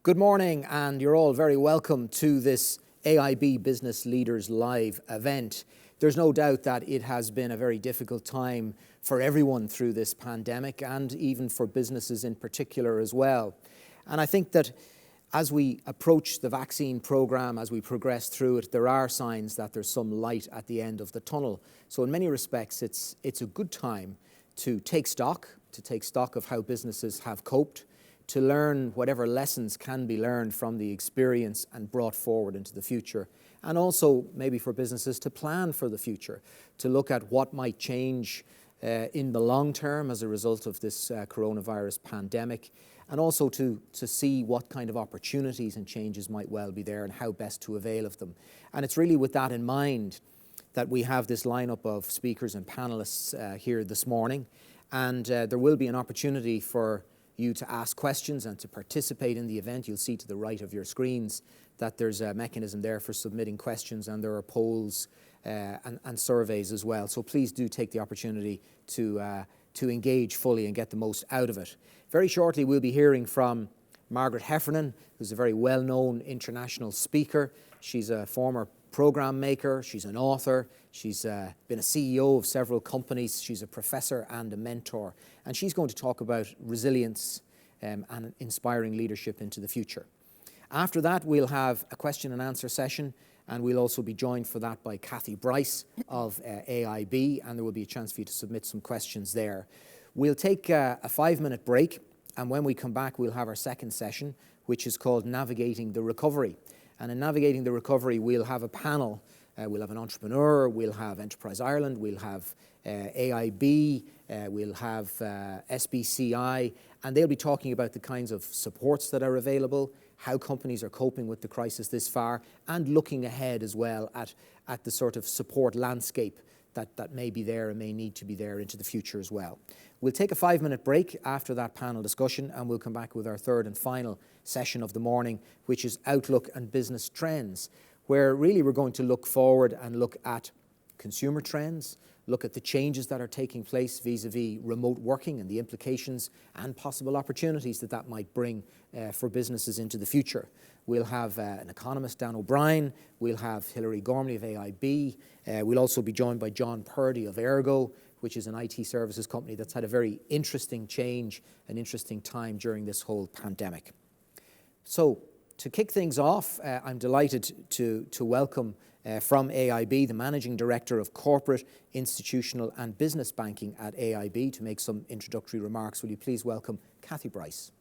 Good morning, and you're all very welcome to this AIB Business Leaders Live event. There's no doubt that it has been a very difficult time for everyone through this pandemic, and even for businesses in particular as well. And I think that as we approach the vaccine programme, as we progress through it, there are signs that there's some light at the end of the tunnel. So in many respects, it's a good time to take stock of how businesses have coped, to learn whatever lessons can be learned from the experience and brought forward into the future. And also maybe for businesses to plan for the future, to look at what might change in the long term as a result of this coronavirus pandemic, and also to see what kind of opportunities and changes might well be there and how best to avail of them. And it's really with that in mind that we have this lineup of speakers and panelists here this morning. And there will be an opportunity for you to ask questions and to participate in the event. You'll see to the right of your screens that there's a mechanism there for submitting questions, and there are polls and surveys as well. So please do take the opportunity to engage fully and get the most out of it. Very shortly we'll be hearing from Margaret Heffernan, who's a very well-known international speaker. She's a former program maker, she's an author, she's been a CEO of several companies, she's a professor and a mentor, and she's going to talk about resilience and inspiring leadership into the future. After that, we'll have a question and answer session, and we'll also be joined for that by Cathy Bryce of AIB, and there will be a chance for you to submit some questions there. We'll take a 5-minute break, and when we come back, we'll have our second session, which is called Navigating the Recovery. And in Navigating the Recovery, we'll have a panel. We'll have an entrepreneur, we'll have Enterprise Ireland, we'll have AIB, we'll have SBCI, and they'll be talking about the kinds of supports that are available, how companies are coping with the crisis this far, and looking ahead as well at the sort of support landscape that may be there and may need to be there into the future as well. We'll take a 5-minute break after that panel discussion, and we'll come back with our third and final session of the morning, which is Outlook and Business Trends, where really we're going to look forward and look at consumer trends, look at the changes that are taking place vis-a-vis remote working and the implications and possible opportunities that might bring for businesses into the future. We'll have an economist, Dan O'Brien. We'll have Hilary Gormley of AIB. We'll also be joined by John Purdy of Ergo, which is an IT services company that's had a very interesting change, an interesting time during this whole pandemic. So to kick things off, I'm delighted to welcome from AIB the Managing Director of Corporate, Institutional and Business Banking at AIB to make some introductory remarks. Will you please welcome Cathy Bryce?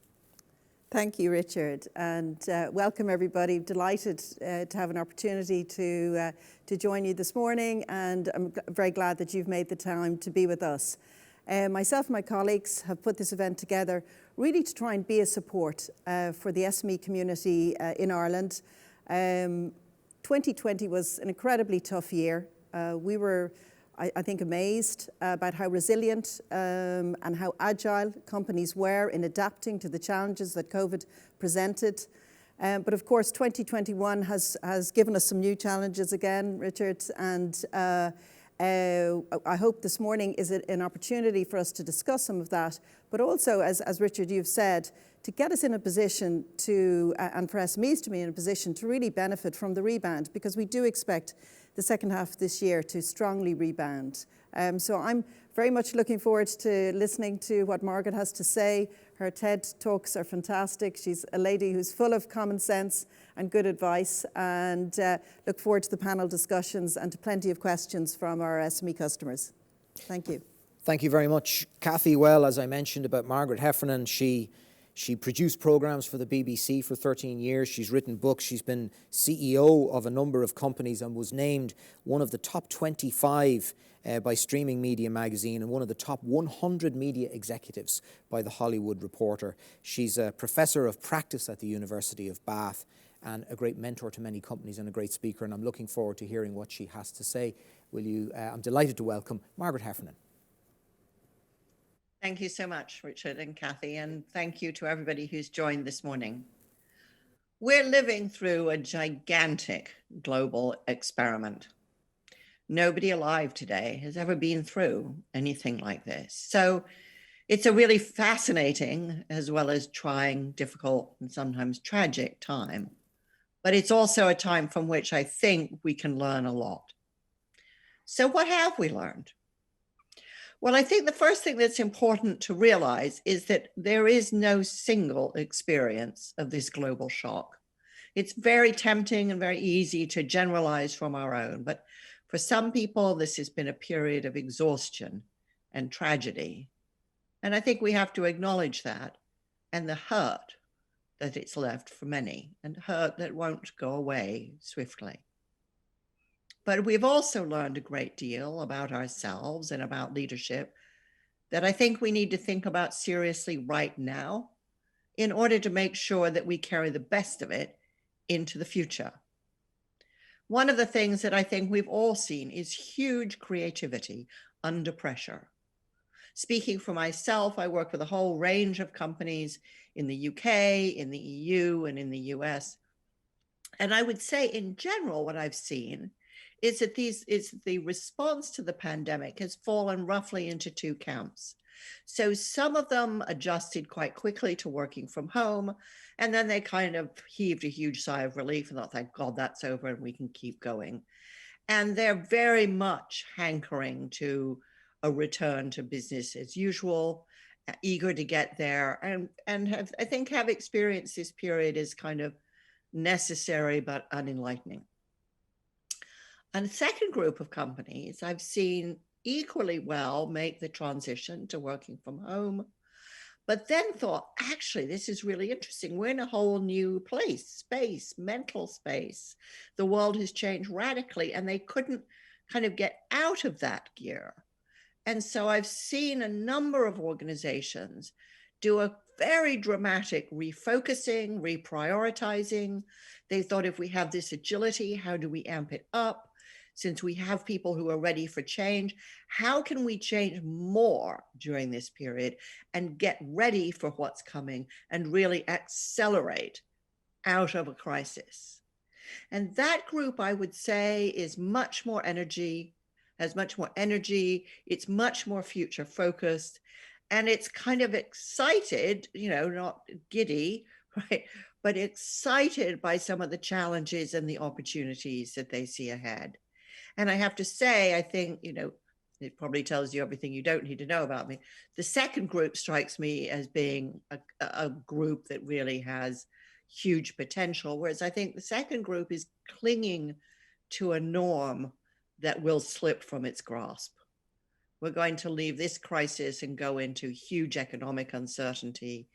Thank you, Richard, and welcome everybody. Delighted to have an opportunity to join you this morning, and I'm very glad that you've made the time to be with us. Myself and my colleagues have put this event together really to try and be a support for the SME community in Ireland. 2020 was an incredibly tough year. We were, I think, amazed about how resilient and how agile companies were in adapting to the challenges that COVID presented. But of course, 2021 has given us some new challenges again, Richard, and I hope this morning is an opportunity for us to discuss some of that, but also, as Richard, you've said, to get us in a position to, and for SMEs to be in a position to really benefit from the rebound, because we do expect the second half of this year to strongly rebound. So I'm very much looking forward to listening to what Margaret has to say. Her TED Talks are fantastic. She's a lady who's full of common sense and good advice, and look forward to the panel discussions and to plenty of questions from our SME customers. Thank you. Thank you very much, Cathy. Well, as I mentioned about Margaret Heffernan, she produced programmes for the BBC for 13 years. She's written books. She's been CEO of a number of companies and was named one of the top 25 by Streaming Media magazine and one of the top 100 media executives by The Hollywood Reporter. She's a professor of practice at the University of Bath and a great mentor to many companies and a great speaker, and I'm looking forward to hearing what she has to say. I'm delighted to welcome Margaret Heffernan. Thank you so much, Richard and Cathy, and thank you to everybody who's joined this morning. We're living through a gigantic global experiment. Nobody alive today has ever been through anything like this. So It's a really fascinating, as well as trying, difficult, and sometimes tragic time. But it's also a time from which I think we can learn a lot. So what have we learned? Well, I think the first thing that's important to realize is that there is no single experience of this global shock. It's very tempting and very easy to generalize from our own, but for some people, this has been a period of exhaustion and tragedy. And I think we have to acknowledge that and the hurt that it's left for many, and hurt that won't go away swiftly. But we've also learned a great deal about ourselves and about leadership that I think we need to think about seriously right now in order to make sure that we carry the best of it into the future. One of the things that I think we've all seen is huge creativity under pressure. Speaking for myself, I work with a whole range of companies in the UK, in the EU, and in the US. And I would say in general, what I've seen is that the response to the pandemic has fallen roughly into two camps. So some of them adjusted quite quickly to working from home, and then they kind of heaved a huge sigh of relief and thought, thank God that's over and we can keep going. And they're very much hankering to a return to business as usual, eager to get there, and I think have experienced this period as kind of necessary but unenlightening. And a second group of companies I've seen equally well make the transition to working from home, but then thought, actually, this is really interesting. We're in a whole new place, space, mental space. The world has changed radically, and they couldn't kind of get out of that gear. And so I've seen a number of organizations do a very dramatic refocusing, reprioritizing. They thought, if we have this agility, how do we amp it up? Since we have people who are ready for change, how can we change more during this period and get ready for what's coming and really accelerate out of a crisis? And that group, I would say, is much more energy, has much more energy. It's much more future focused, and it's kind of excited, not giddy, right? But excited by some of the challenges and the opportunities that they see ahead. And I have to say, I think, it probably tells you everything you don't need to know about me. The second group strikes me as being a group that really has huge potential, whereas I think the second group is clinging to a norm that will slip from its grasp. We're going to leave this crisis and go into huge economic uncertainty,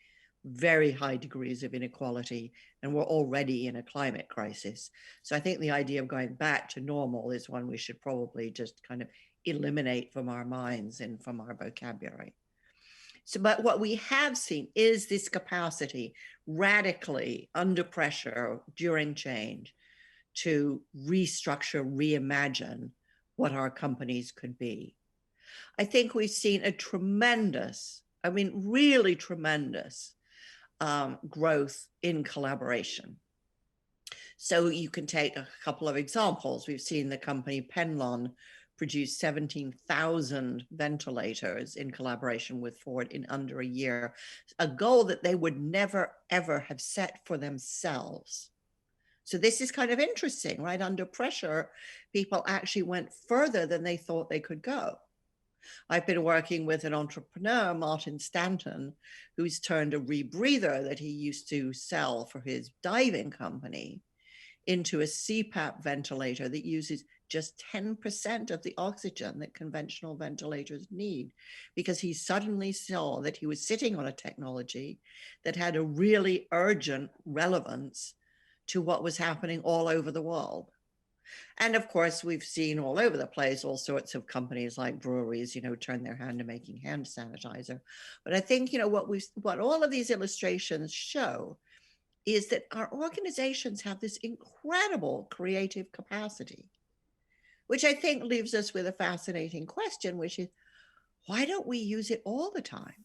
very high degrees of inequality, and we're already in a climate crisis. So I think the idea of going back to normal is one we should probably just kind of eliminate from our minds and from our vocabulary. So, but what we have seen is this capacity radically under pressure during change to restructure, reimagine what our companies could be. I think we've seen a tremendous, really tremendous growth in collaboration. So you can take a couple of examples. We've seen the company Penlon produce 17,000 ventilators in collaboration with Ford in under a year, a goal that they would never, ever have set for themselves. So this is kind of interesting, right? Under pressure, people actually went further than they thought they could go. I've been working with an entrepreneur, Martin Stanton, who's turned a rebreather that he used to sell for his diving company into a CPAP ventilator that uses just 10% of the oxygen that conventional ventilators need, because he suddenly saw that he was sitting on a technology that had a really urgent relevance to what was happening all over the world. And of course, we've seen all over the place all sorts of companies like breweries, turn their hand to making hand sanitizer. But I think, what all of these illustrations show is that our organizations have this incredible creative capacity, which I think leaves us with a fascinating question, which is, why don't we use it all the time?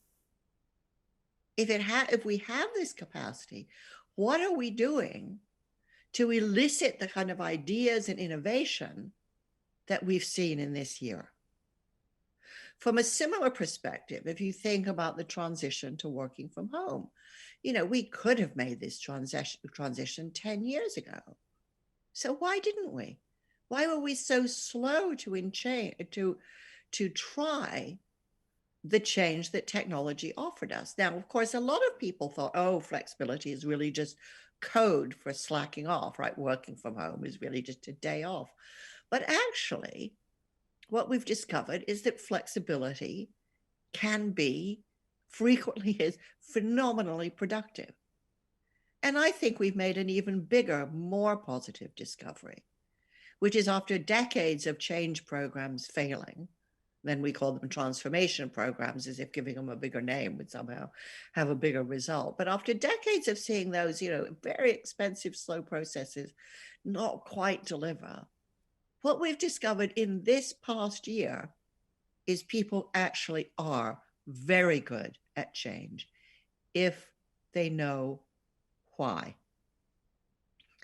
If we have this capacity, what are we doing to elicit the kind of ideas and innovation that we've seen in this year? From a similar perspective, if you think about the transition to working from home, we could have made this transition 10 years ago. So why didn't we? Why were we so slow to try the change that technology offered us? Now, of course, a lot of people thought, oh, flexibility is really just code for slacking off, right? Working from home is really just a day off. But actually, what we've discovered is that flexibility can be, frequently is, phenomenally productive. And I think we've made an even bigger, more positive discovery, which is after decades of change programs failing, then we call them transformation programs, as if giving them a bigger name would somehow have a bigger result. But after decades of seeing those, very expensive, slow processes not quite deliver, what we've discovered in this past year is people actually are very good at change if they know why.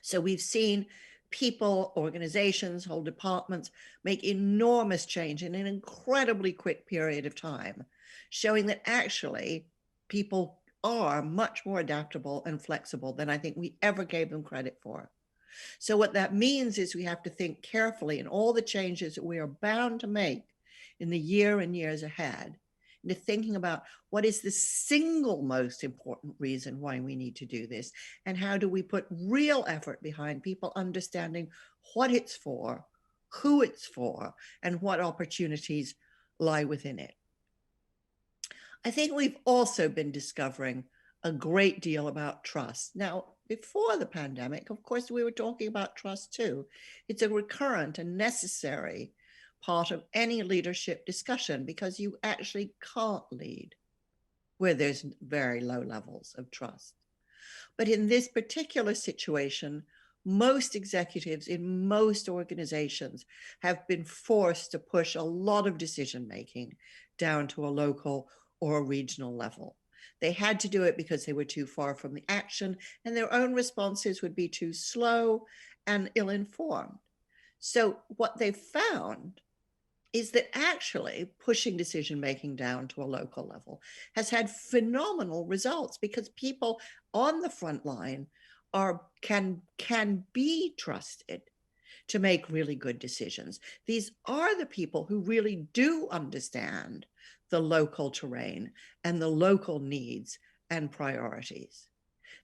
So we've seen people, organizations, whole departments make enormous change in an incredibly quick period of time, showing that actually people are much more adaptable and flexible than I think we ever gave them credit for. So what that means is we have to think carefully in all the changes that we are bound to make in the year and years ahead, into thinking about what is the single most important reason why we need to do this, and how do we put real effort behind people understanding what it's for, who it's for, and what opportunities lie within it. I think we've also been discovering a great deal about trust. Now, before the pandemic, of course, we were talking about trust too. It's a recurrent and necessary part of any leadership discussion, because you actually can't lead where there's very low levels of trust. But in this particular situation, most executives in most organizations have been forced to push a lot of decision-making down to a local or a regional level. They had to do it because they were too far from the action, and their own responses would be too slow and ill-informed. So what they found is that actually pushing decision-making down to a local level has had phenomenal results, because people on the front line can be trusted to make really good decisions. These are the people who really do understand the local terrain and the local needs and priorities.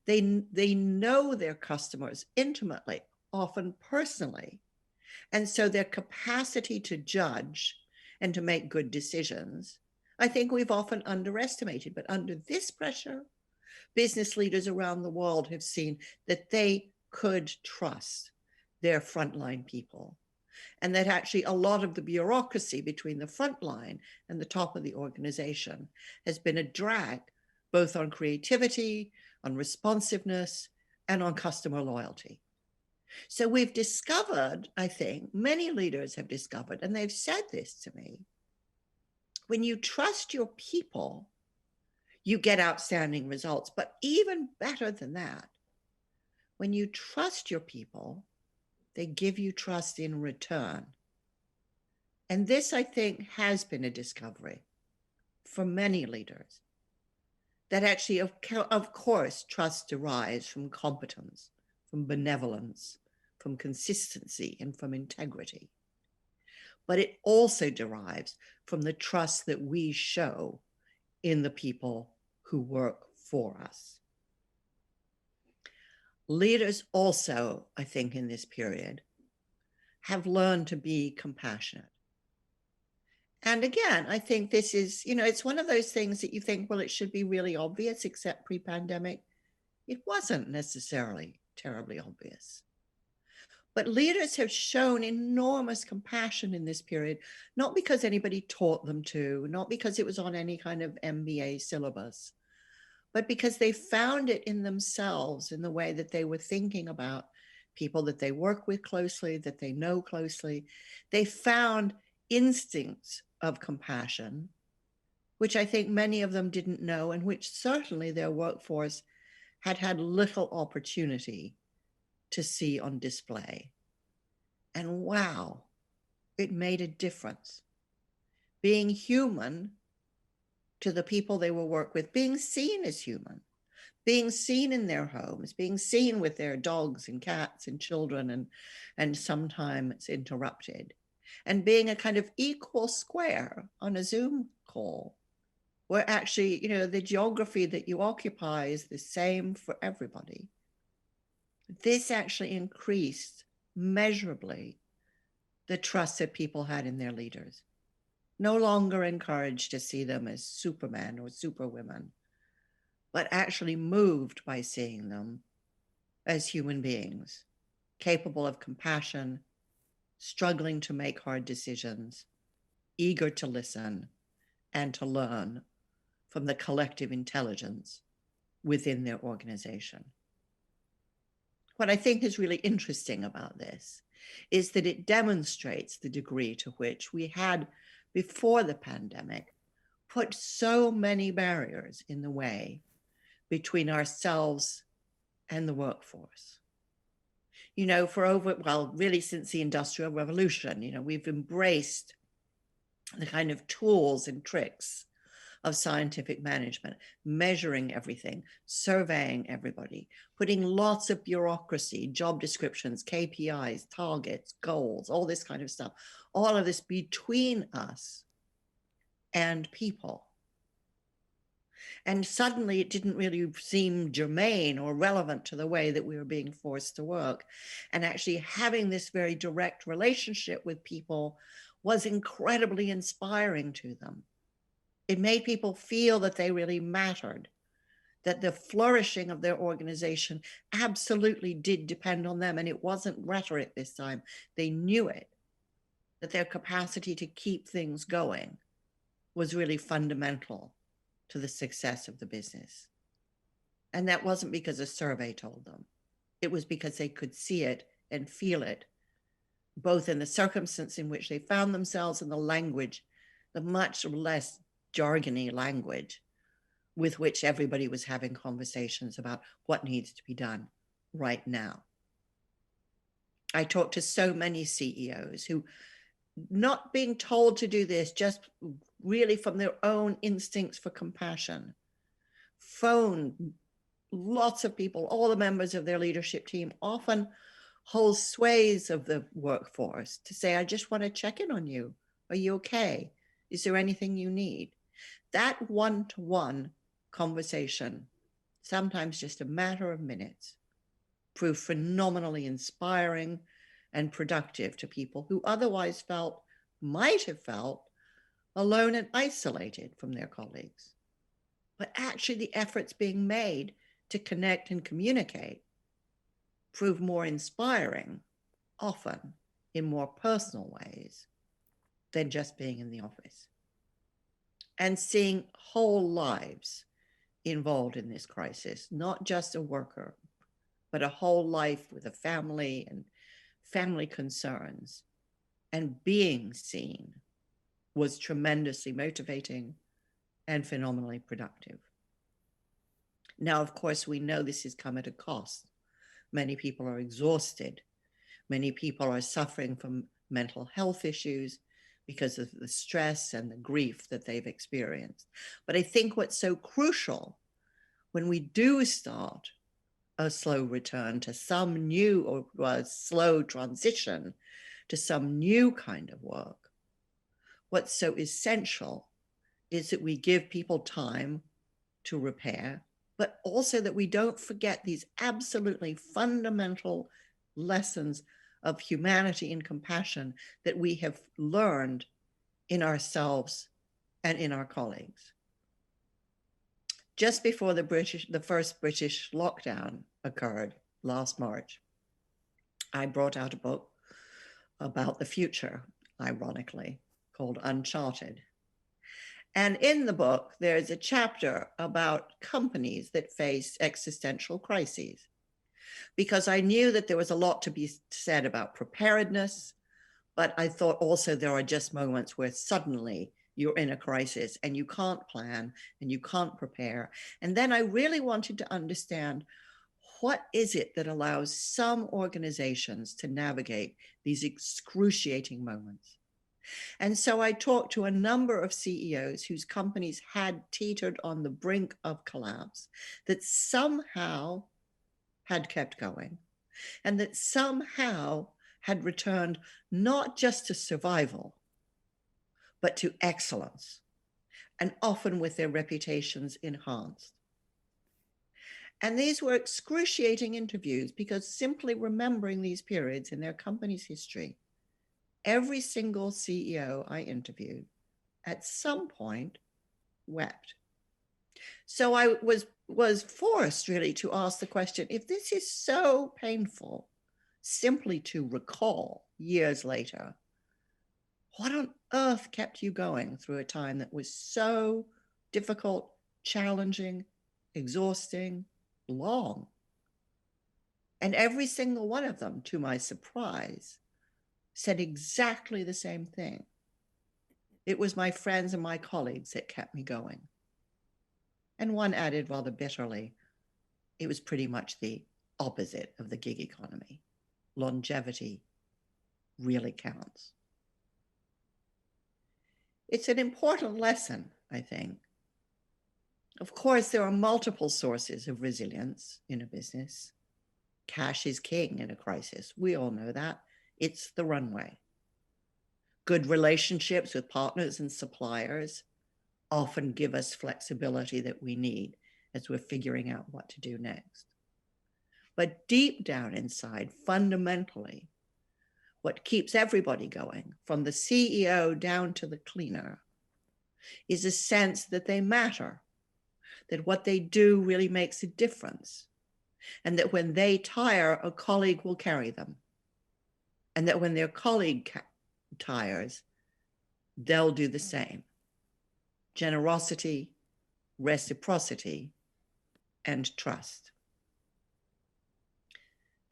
They know their customers intimately, often personally. And so their capacity to judge and to make good decisions, I think we've often underestimated. But under this pressure, business leaders around the world have seen that they could trust their frontline people, and that actually a lot of the bureaucracy between the front line and the top of the organization has been a drag, both on creativity, on responsiveness, and on customer loyalty. So we've discovered, I think, many leaders have discovered, and they've said this to me, when you trust your people, you get outstanding results. But even better than that, when you trust your people, they give you trust in return. And this, I think, has been a discovery for many leaders, that actually, of course, trust derives from competence, from benevolence, from consistency, and from integrity. But it also derives from the trust that we show in the people who work for us. Leaders also, I think, in this period, have learned to be compassionate. And again, I think this is, it's one of those things that you think, well, it should be really obvious, except pre-pandemic. It wasn't necessarily terribly obvious. But leaders have shown enormous compassion in this period, not because anybody taught them to, not because it was on any kind of MBA syllabus, but because they found it in themselves, in the way that they were thinking about people that they work with closely, that they know closely. They found instincts of compassion, which I think many of them didn't know, and which certainly their workforce had had little opportunity to see on display. And wow, it made a difference. being human to the people they will work with, being seen as human, being seen in their homes, being seen with their dogs and cats and children, and sometimes interrupted, and being a kind of equal square on a Zoom call, where actually, the geography that you occupy is the same for everybody. This actually increased measurably the trust that people had in their leaders. No longer encouraged to see them as supermen or superwomen, but actually moved by seeing them as human beings, capable of compassion, struggling to make hard decisions, eager to listen and to learn from the collective intelligence within their organization. What I think is really interesting about this is that it demonstrates the degree to which we had, before the pandemic, put so many barriers in the way between ourselves and the workforce. Really since the Industrial Revolution, we've embraced the kind of tools and tricks of scientific management, measuring everything, surveying everybody, putting lots of bureaucracy, job descriptions, KPIs, targets, goals, all this kind of stuff, all of this between us and people. And suddenly it didn't really seem germane or relevant to the way that we were being forced to work. And actually having this very direct relationship with people was incredibly inspiring to them. It made people feel that they really mattered, that the flourishing of their organization absolutely did depend on them. And it wasn't rhetoric this time. They knew it, that their capacity to keep things going was really fundamental to the success of the business. And that wasn't because a survey told them. It was because they could see it and feel it, both in the circumstance in which they found themselves and the language, the much less jargony language with which everybody was having conversations about what needs to be done right now. I talked to so many CEOs who, not being told to do this, just really from their own instincts for compassion, phoned lots of people, all the members of their leadership team, often whole swathes of the workforce, to say, I just want to check in on you. Are you okay? Is there anything you need? That one-to-one conversation, sometimes just a matter of minutes, proved phenomenally inspiring and productive to people who otherwise might have felt alone and isolated from their colleagues. But actually the efforts being made to connect and communicate prove more inspiring, often in more personal ways, than just being in the office. And seeing whole lives involved in this crisis, not just a worker, but a whole life with a family and family concerns, and being seen was tremendously motivating and phenomenally productive. Now, of course, we know this has come at a cost. Many people are exhausted. Many people are suffering from mental health issues because of the stress and the grief that they've experienced. But I think what's so crucial when we do start a slow return to some new or slow transition to some new kind of work, what's so essential is that we give people time to repair, but also that we don't forget these absolutely fundamental lessons of humanity and compassion that we have learned in ourselves and in our colleagues. Just before the first British lockdown occurred last March, I brought out a book about the future, ironically, called Uncharted. And in the book, there's a chapter about companies that face existential crises, because I knew that there was a lot to be said about preparedness, but I thought also there are just moments where suddenly you're in a crisis and you can't plan and you can't prepare. And then I really wanted to understand, what is it that allows some organizations to navigate these excruciating moments? And so I talked to a number of CEOs whose companies had teetered on the brink of collapse, that somehow had kept going, and that somehow had returned not just to survival, but to excellence, and often with their reputations enhanced. And these were excruciating interviews, because simply remembering these periods in their company's history, every single CEO I interviewed at some point wept. So I was forced really to ask the question, if this is so painful simply to recall years later, what on earth kept you going through a time that was so difficult, challenging, exhausting, long? And every single one of them, to my surprise, said exactly the same thing. It was my friends and my colleagues that kept me going. And one added rather bitterly, it was pretty much the opposite of the gig economy. Longevity really counts. It's an important lesson, I think. Of course, there are multiple sources of resilience in a business. Cash is king in a crisis. We all know that. It's the runway. Good relationships with partners and suppliers often give us flexibility that we need as we're figuring out what to do next. But deep down inside, fundamentally, what keeps everybody going, from the CEO down to the cleaner, is a sense that they matter, that what they do really makes a difference, and that when they tire, a colleague will carry them, and that when their colleague tires, they'll do the same. Generosity, reciprocity, and trust.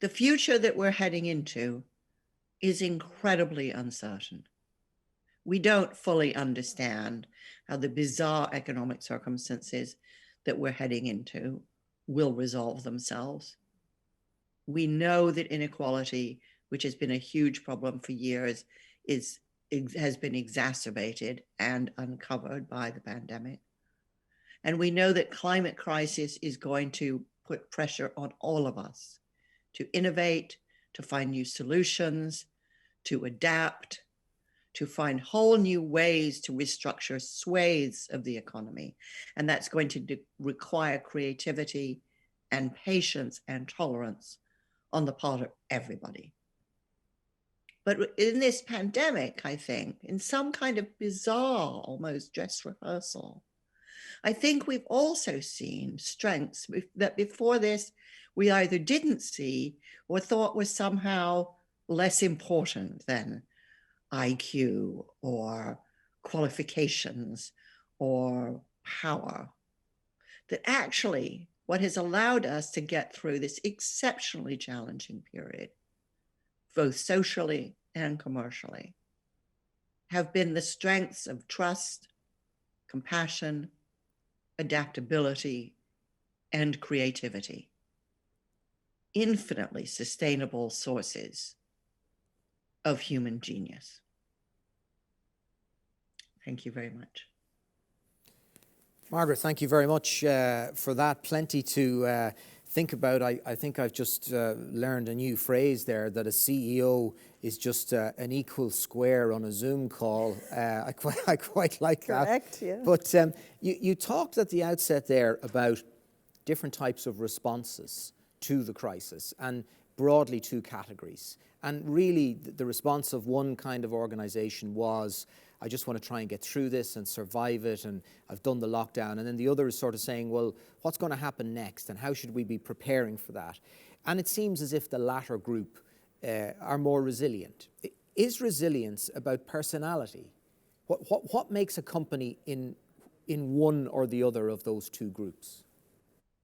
The future that we're heading into is incredibly uncertain. We don't fully understand how the bizarre economic circumstances that we're heading into will resolve themselves. We know that inequality, which has been a huge problem for years, has been exacerbated and uncovered by the pandemic. And we know that climate crisis is going to put pressure on all of us to innovate, to find new solutions, to adapt, to find whole new ways to restructure swathes of the economy. And that's going to require creativity and patience and tolerance on the part of everybody. But in this pandemic, I think, in some kind of bizarre, almost dress rehearsal, I think we've also seen strengths that before this we either didn't see or thought was somehow less important than IQ or qualifications or power. That actually what has allowed us to get through this exceptionally challenging period, both socially and commercially, have been the strengths of trust, compassion, adaptability, and creativity. Infinitely sustainable sources of human genius. Thank you very much. Margaret, thank you very much for that. Plenty to think about. I think I've just learned a new phrase there, that a CEO is just an equal square on a Zoom call. I quite like that. Correct, yeah. But you talked at the outset there about different types of responses to the crisis, and broadly two categories. And really the response of one kind of organization was, I just want to try and get through this and survive it, and I've done the lockdown. And then the other is sort of saying, well, what's going to happen next, and how should we be preparing for that? And it seems as if the latter group are more resilient. Is resilience about personality? What makes a company in one or the other of those two groups?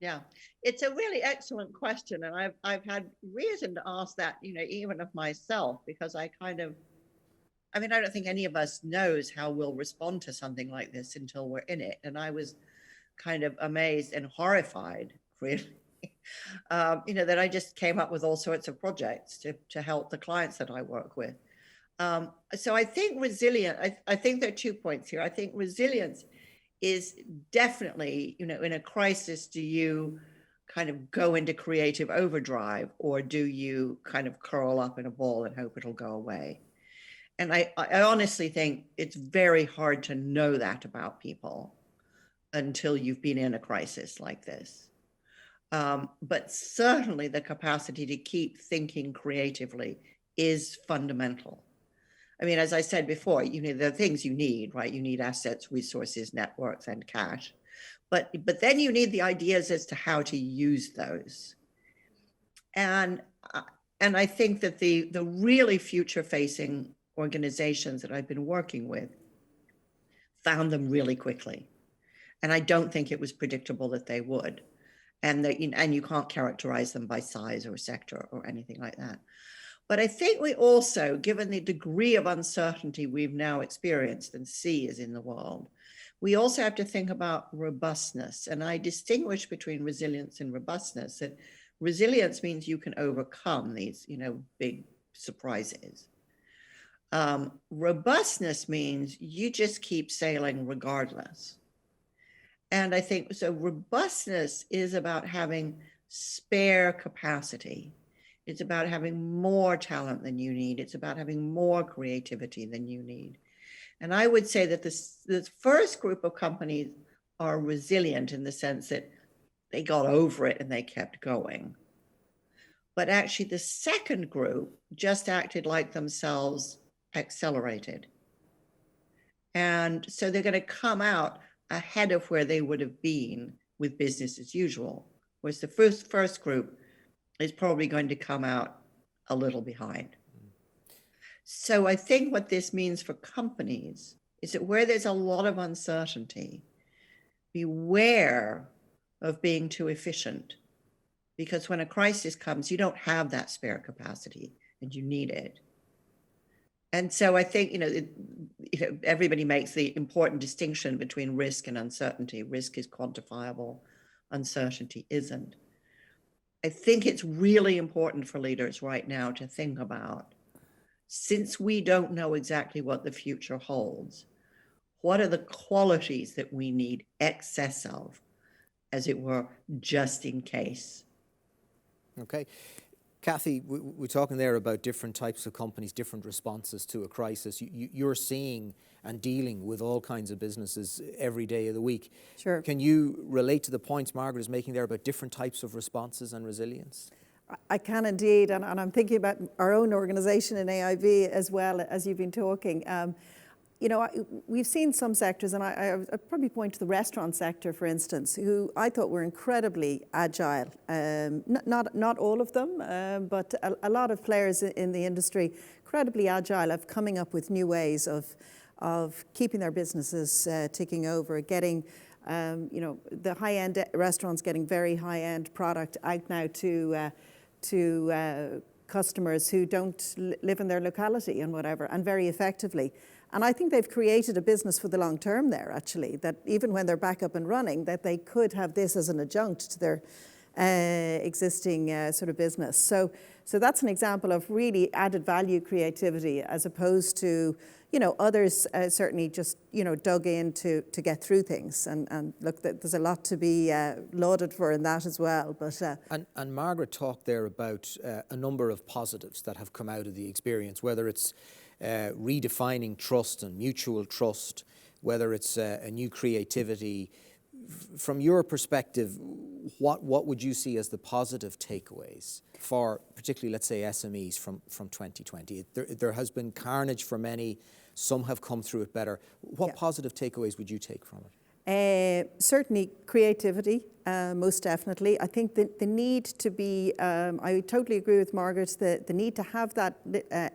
Yeah, it's a really excellent question, and I've had reason to ask that, even of myself, because I don't think any of us knows how we'll respond to something like this until we're in it. And I was kind of amazed and horrified, really, that I just came up with all sorts of projects to help the clients that I work with. So I think I think there are 2 points here. I think resilience is definitely, in a crisis, do you kind of go into creative overdrive, or do you kind of curl up in a ball and hope it'll go away? And I honestly think it's very hard to know that about people until you've been in a crisis like this. But certainly the capacity to keep thinking creatively is fundamental. I mean, as I said before, the things you need, right? You need assets, resources, networks, and cash. But then you need the ideas as to how to use those. And I think that the really future-facing organizations that I've been working with found them really quickly. And I don't think it was predictable that they would. And you can't characterize them by size or sector or anything like that. But I think we also, given the degree of uncertainty we've now experienced and see is in the world, we also have to think about robustness. And I distinguish between resilience and robustness. That resilience means you can overcome these, big surprises. Robustness means you just keep sailing regardless. And I think, so robustness is about having spare capacity. It's about having more talent than you need. It's about having more creativity than you need. And I would say that this first group of companies are resilient in the sense that they got over it and they kept going. But actually the second group just acted like themselves accelerated. And so they're going to come out ahead of where they would have been with business as usual, whereas the first group is probably going to come out a little behind. So I think what this means for companies is that where there's a lot of uncertainty, beware of being too efficient, because when a crisis comes, you don't have that spare capacity and you need it. And so I think, everybody makes the important distinction between risk and uncertainty. Risk is quantifiable, uncertainty isn't. I think it's really important for leaders right now to think about, since we don't know exactly what the future holds, what are the qualities that we need excess of, as it were, just in case? Okay. Cathy, we're talking there about different types of companies, different responses to a crisis. You're seeing and dealing with all kinds of businesses every day of the week. Sure. Can you relate to the points Margaret is making there about different types of responses and resilience? I can indeed, and I'm thinking about our own organisation in AIB as well, as you've been talking. We've seen some sectors, and I'd probably point to the restaurant sector, for instance, who I thought were incredibly agile. Not all of them, but a lot of players in the industry, incredibly agile, of coming up with new ways of keeping their businesses ticking over, getting the high-end restaurants getting very high-end product out now to customers who don't live in their locality and whatever, and very effectively. And I think they've created a business for the long term there, actually, that even when they're back up and running, that they could have this as an adjunct to their existing sort of business. So that's an example of really added value creativity, as opposed to, others certainly just, dug in to get through things. And look, there's a lot to be lauded for in that as well. But and Margaret talked there about a number of positives that have come out of the experience, whether it's redefining trust and mutual trust, whether it's a new creativity. From your perspective, what would you see as the positive takeaways for particularly, let's say, SMEs from 2020? There has been carnage for many. Some have come through it better. What positive takeaways would you take from it? Certainly creativity, most definitely. I think the need to be, I totally agree with Margaret, the need to have that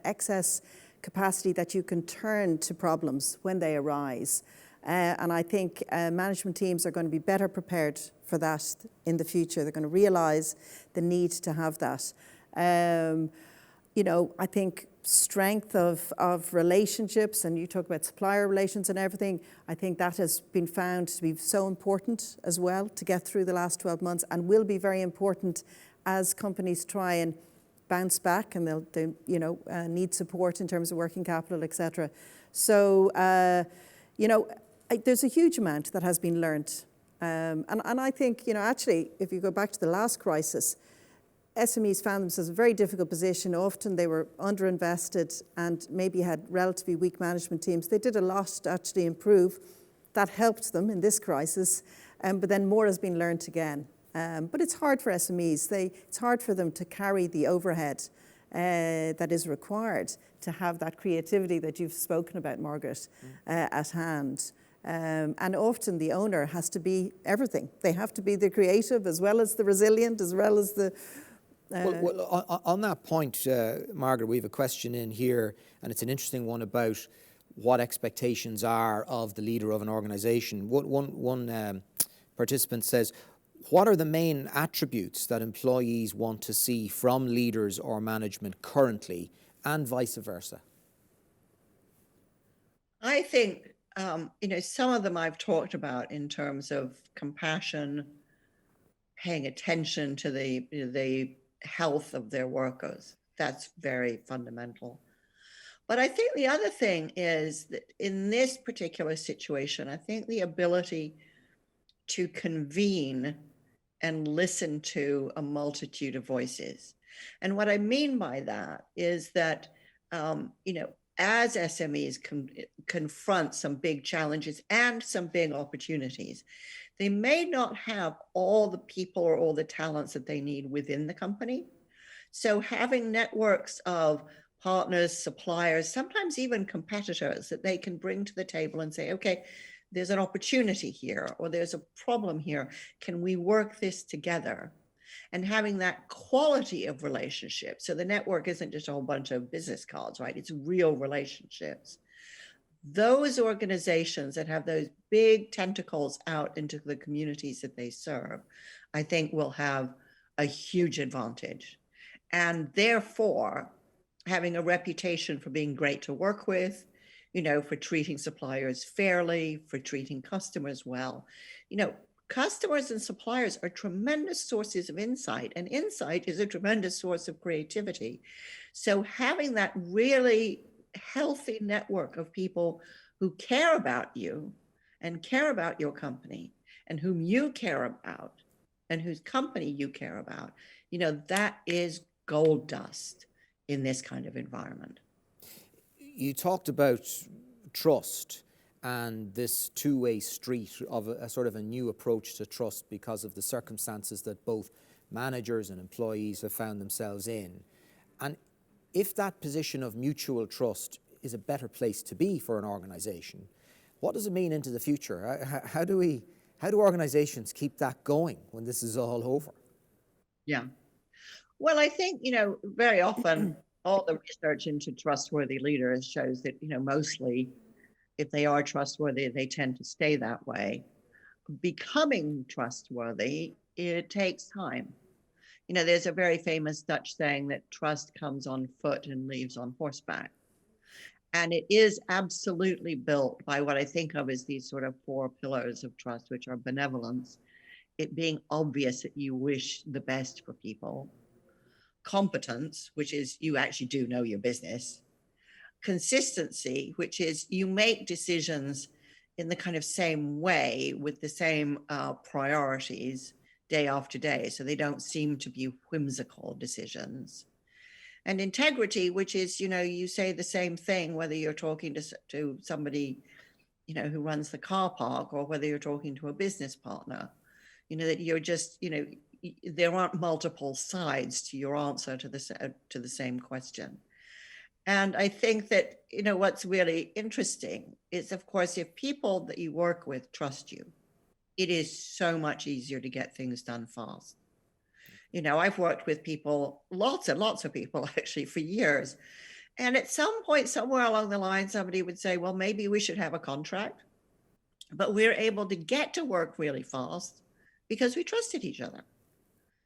excess capacity that you can turn to problems when they arise. And I think management teams are going to be better prepared for that in the future. They're going to realise the need to have that. I think strength of relationships, and you talk about supplier relations and everything, I think that has been found to be so important as well to get through the last 12 months, and will be very important as companies try and bounce back, and they need support in terms of working capital, etc. So, there's a huge amount that has been learned. And I think, actually, if you go back to the last crisis, SMEs found themselves in a very difficult position. Often they were underinvested and maybe had relatively weak management teams. They did a lot to actually improve. That helped them in this crisis, but then more has been learned again. But it's hard for SMEs. It's hard for them to carry the overhead that is required to have that creativity that you've spoken about, Margaret, at hand. And often the owner has to be everything. They have to be the creative as well as the resilient, as well as the... Well, on that point, Margaret, we have a question in here, and it's an interesting one about what expectations are of the leader of an organisation. One participant says, what are the main attributes that employees want to see from leaders or management currently, and vice versa? I think, some of them I've talked about in terms of compassion, paying attention to the health of their workers. That's very fundamental. But I think the other thing is that in this particular situation, I think the ability to convene and listen to a multitude of voices. And what I mean by that is that, as SMEs confront some big challenges and some big opportunities, they may not have all the people or all the talents that they need within the company. So having networks of partners, suppliers, sometimes even competitors that they can bring to the table and say, okay, there's an opportunity here, or there's a problem here. Can we work this together? And having that quality of relationship. So the network isn't just a whole bunch of business cards, right? It's real relationships. Those organizations that have those big tentacles out into the communities that they serve, I think will have a huge advantage. And therefore, having a reputation for being great to work with, for treating suppliers fairly, for treating customers well. Customers and suppliers are tremendous sources of insight, and insight is a tremendous source of creativity. So having that really healthy network of people who care about you and care about your company and whom you care about and whose company you care about, that is gold dust in this kind of environment. You talked about trust and this two-way street of a sort of a new approach to trust because of the circumstances that both managers and employees have found themselves in. And if that position of mutual trust is a better place to be for an organisation, what does it mean into the future? How do organisations keep that going when this is all over? Yeah. Well, I think, very often all the research into trustworthy leaders shows that, mostly if they are trustworthy, they tend to stay that way. Becoming trustworthy, it takes time. There's a very famous Dutch saying that trust comes on foot and leaves on horseback. And it is absolutely built by what I think of as these sort of 4 pillars of trust, which are benevolence, it being obvious that you wish the best for people, competence, which is you actually do know your business, consistency, which is you make decisions in the kind of same way with the same priorities day after day, so they don't seem to be whimsical decisions. And integrity, which is, you say the same thing, whether you're talking to somebody, who runs the car park or whether you're talking to a business partner, that you're just, there aren't multiple sides to your answer to the same question. And I think that, what's really interesting is, of course, if people that you work with trust you, it is so much easier to get things done fast. I've worked with people, lots and lots of people actually for years. And at some point, somewhere along the line, somebody would say, well, maybe we should have a contract. But we're able to get to work really fast because we trusted each other.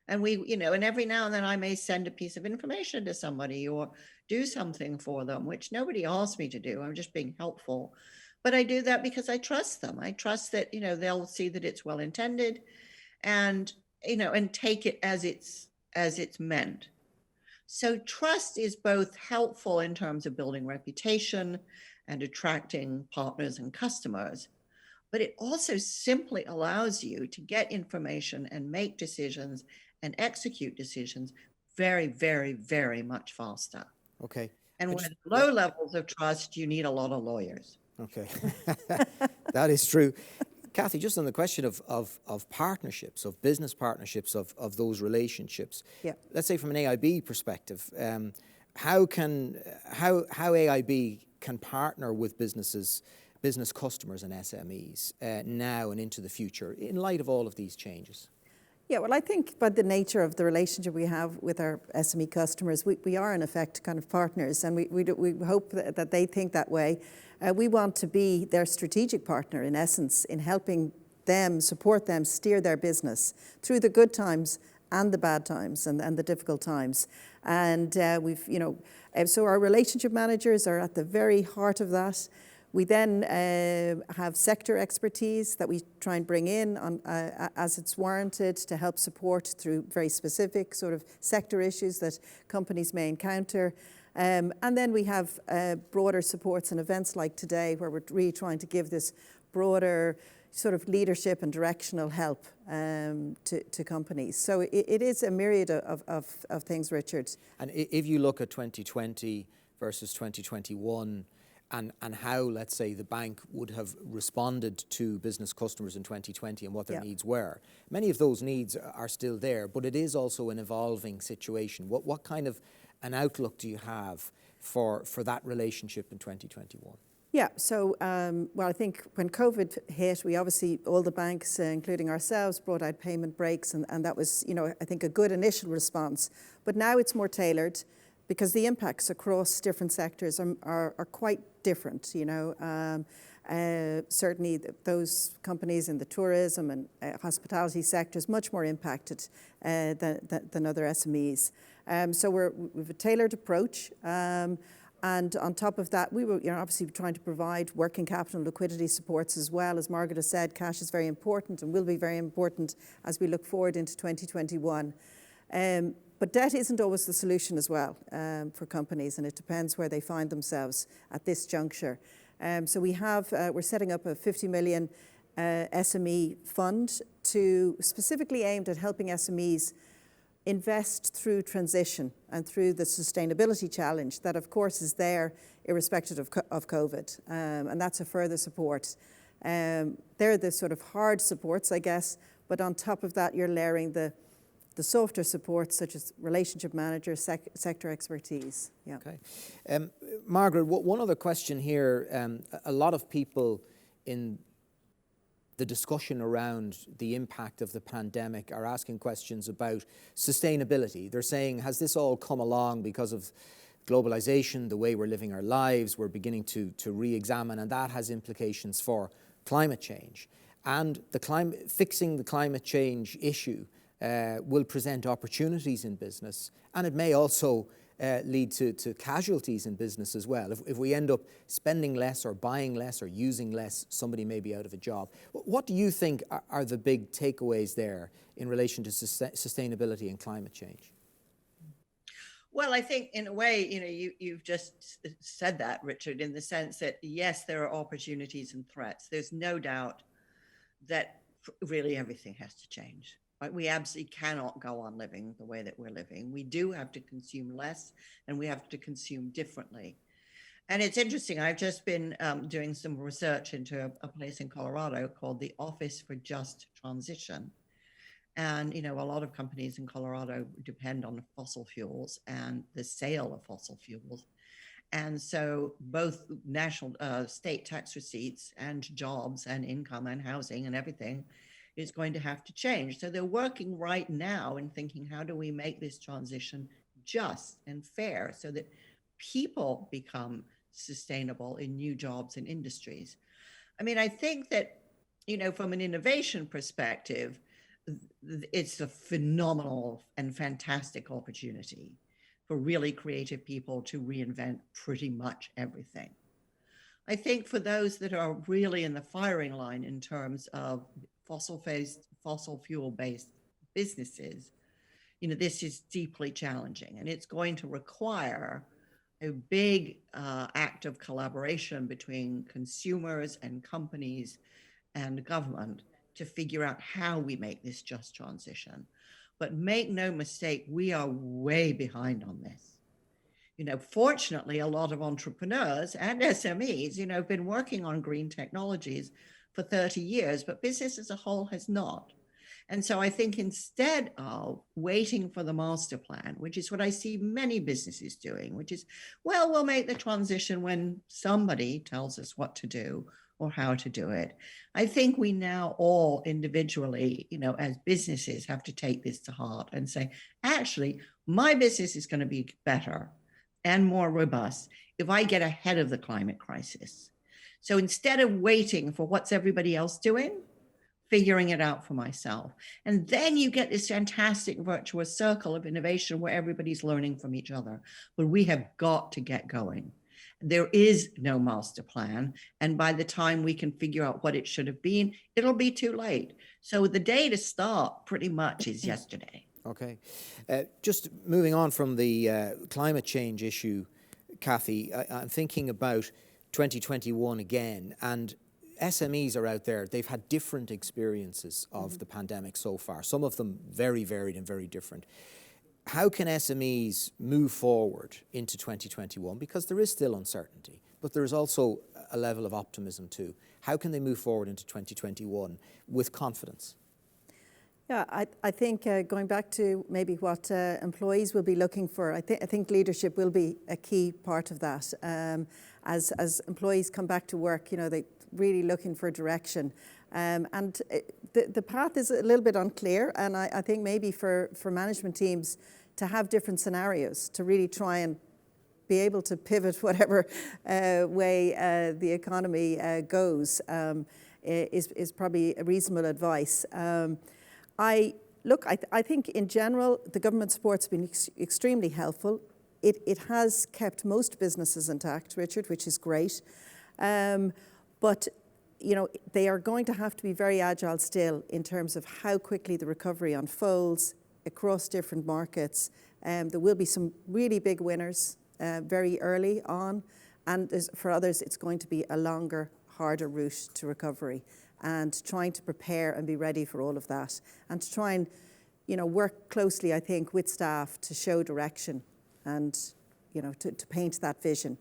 And we, and every now and then I may send a piece of information to somebody or do something for them, which nobody asked me to do. I'm just being helpful. But I do that because I trust them. I trust that, they'll see that it's well intended and, and take it as it's meant. So trust is both helpful in terms of building reputation and attracting partners and customers, but it also simply allows you to get information and make decisions and execute decisions very, very, very much faster. Okay. And with low levels of trust, you need a lot of lawyers. Okay, that is true. Cathy, just on the question of partnerships, of business partnerships, of those relationships. Yeah. Let's say from an AIB perspective, how AIB can partner with business customers and SMEs now and into the future in light of all of these changes? Yeah, well, I think by the nature of the relationship we have with our SME customers, we are in effect kind of partners, and we hope that they think that way. We want to be their strategic partner, in essence, in helping them, support them, steer their business through the good times and the bad times and the difficult times. And so our relationship managers are at the very heart of that. We then have sector expertise that we try and bring in as it's warranted to help support through very specific sort of sector issues that companies may encounter. And then we have broader supports and events like today, where we're really trying to give this broader sort of leadership and directional help to companies. So it is a myriad of things, Richard. And if you look at 2020 versus 2021, and how, let's say, the bank would have responded to business customers in 2020 and what their needs were. Many of those needs are still there, but it is also an evolving situation. What kind of an outlook do you have for that relationship in 2021? Yeah, so, well, I think when COVID hit, we obviously, all the banks, including ourselves, brought out payment breaks, and that was, I think a good initial response. But now it's more tailored, because the impacts across different sectors are quite different, certainly those companies in the tourism and hospitality sectors much more impacted than other SMEs. So we've a tailored approach, and on top of that, we were obviously trying to provide working capital and liquidity supports as well. As Margaret has said, cash is very important and will be very important as we look forward into 2021. But debt isn't always the solution as well for companies, and it depends where they find themselves at this juncture. So we're setting up a 50 million SME fund specifically aimed at helping SMEs invest through transition and through the sustainability challenge that, of course, is there irrespective of COVID, and that's a further support. They're the sort of hard supports, I guess, but on top of that, you're layering the softer supports such as relationship managers, sector expertise. Yeah. Okay. Margaret, one other question here. A lot of people in the discussion around the impact of the pandemic are asking questions about sustainability. They're saying, has this all come along because of globalization, the way we're living our lives? We're beginning to re-examine, and that has implications for climate change. And fixing the climate change issue will present opportunities in business, and it may also lead to casualties in business as well. If we end up spending less or buying less or using less, somebody may be out of a job. What do you think are the big takeaways there in relation to sustainability and climate change? Well, I think in a way, you've just said that, Richard, in the sense that, yes, there are opportunities and threats. There's no doubt that really everything has to change. Right? We absolutely cannot go on living the way that we're living. We do have to consume less, and we have to consume differently. And it's interesting, I've just been doing some research into a place in Colorado called the Office for Just Transition. And, a lot of companies in Colorado depend on fossil fuels and the sale of fossil fuels. And so both national state tax receipts and jobs and income and housing and everything is going to have to change. So they're working right now and thinking, how do we make this transition just and fair so that people become sustainable in new jobs and industries? I mean, I think that, from an innovation perspective, it's a phenomenal and fantastic opportunity for really creative people to reinvent pretty much everything. I think for those that are really in the firing line in terms of fossil fuel-based businesses, this is deeply challenging, and it's going to require a big act of collaboration between consumers and companies and government to figure out how we make this just transition. But make no mistake, we are way behind on this. Fortunately, a lot of entrepreneurs and SMEs, have been working on green technologies for 30 years, but business as a whole has not. And so I think instead of waiting for the master plan, which is what I see many businesses doing, which is, well, we'll make the transition when somebody tells us what to do or how to do it. I think we now all individually, as businesses have to take this to heart and say, actually, my business is going to be better and more robust if I get ahead of the climate crisis. So instead of waiting for what's everybody else doing, figuring it out for myself. And then you get this fantastic virtuous circle of innovation where everybody's learning from each other. But we have got to get going. There is no master plan. And by the time we can figure out what it should have been, it'll be too late. So the day to start pretty much is yesterday. Okay. Just moving on from the climate change issue, Cathy, I'm thinking about 2021 again, and SMEs are out there. They've had different experiences of the pandemic so far, some of them very varied and very different. How can SMEs move forward into 2021? Because there is still uncertainty, but there is also a level of optimism too. How can they move forward into 2021 with confidence? Yeah, I think going back to maybe what employees will be looking for, I think leadership will be a key part of that. As employees come back to work, they really looking for direction. And the path is a little bit unclear, and I think maybe for management teams to have different scenarios to really try and be able to pivot whatever way the economy goes is probably a reasonable advice. I think in general the government support's been extremely helpful. It has kept most businesses intact, Richard, which is great. But they are going to have to be very agile still in terms of how quickly the recovery unfolds across different markets. There will be some really big winners very early on, and for others it's going to be a longer, harder route to recovery, and trying to prepare and be ready for all of that, and to try and work closely, I think, with staff to show direction and to paint that vision.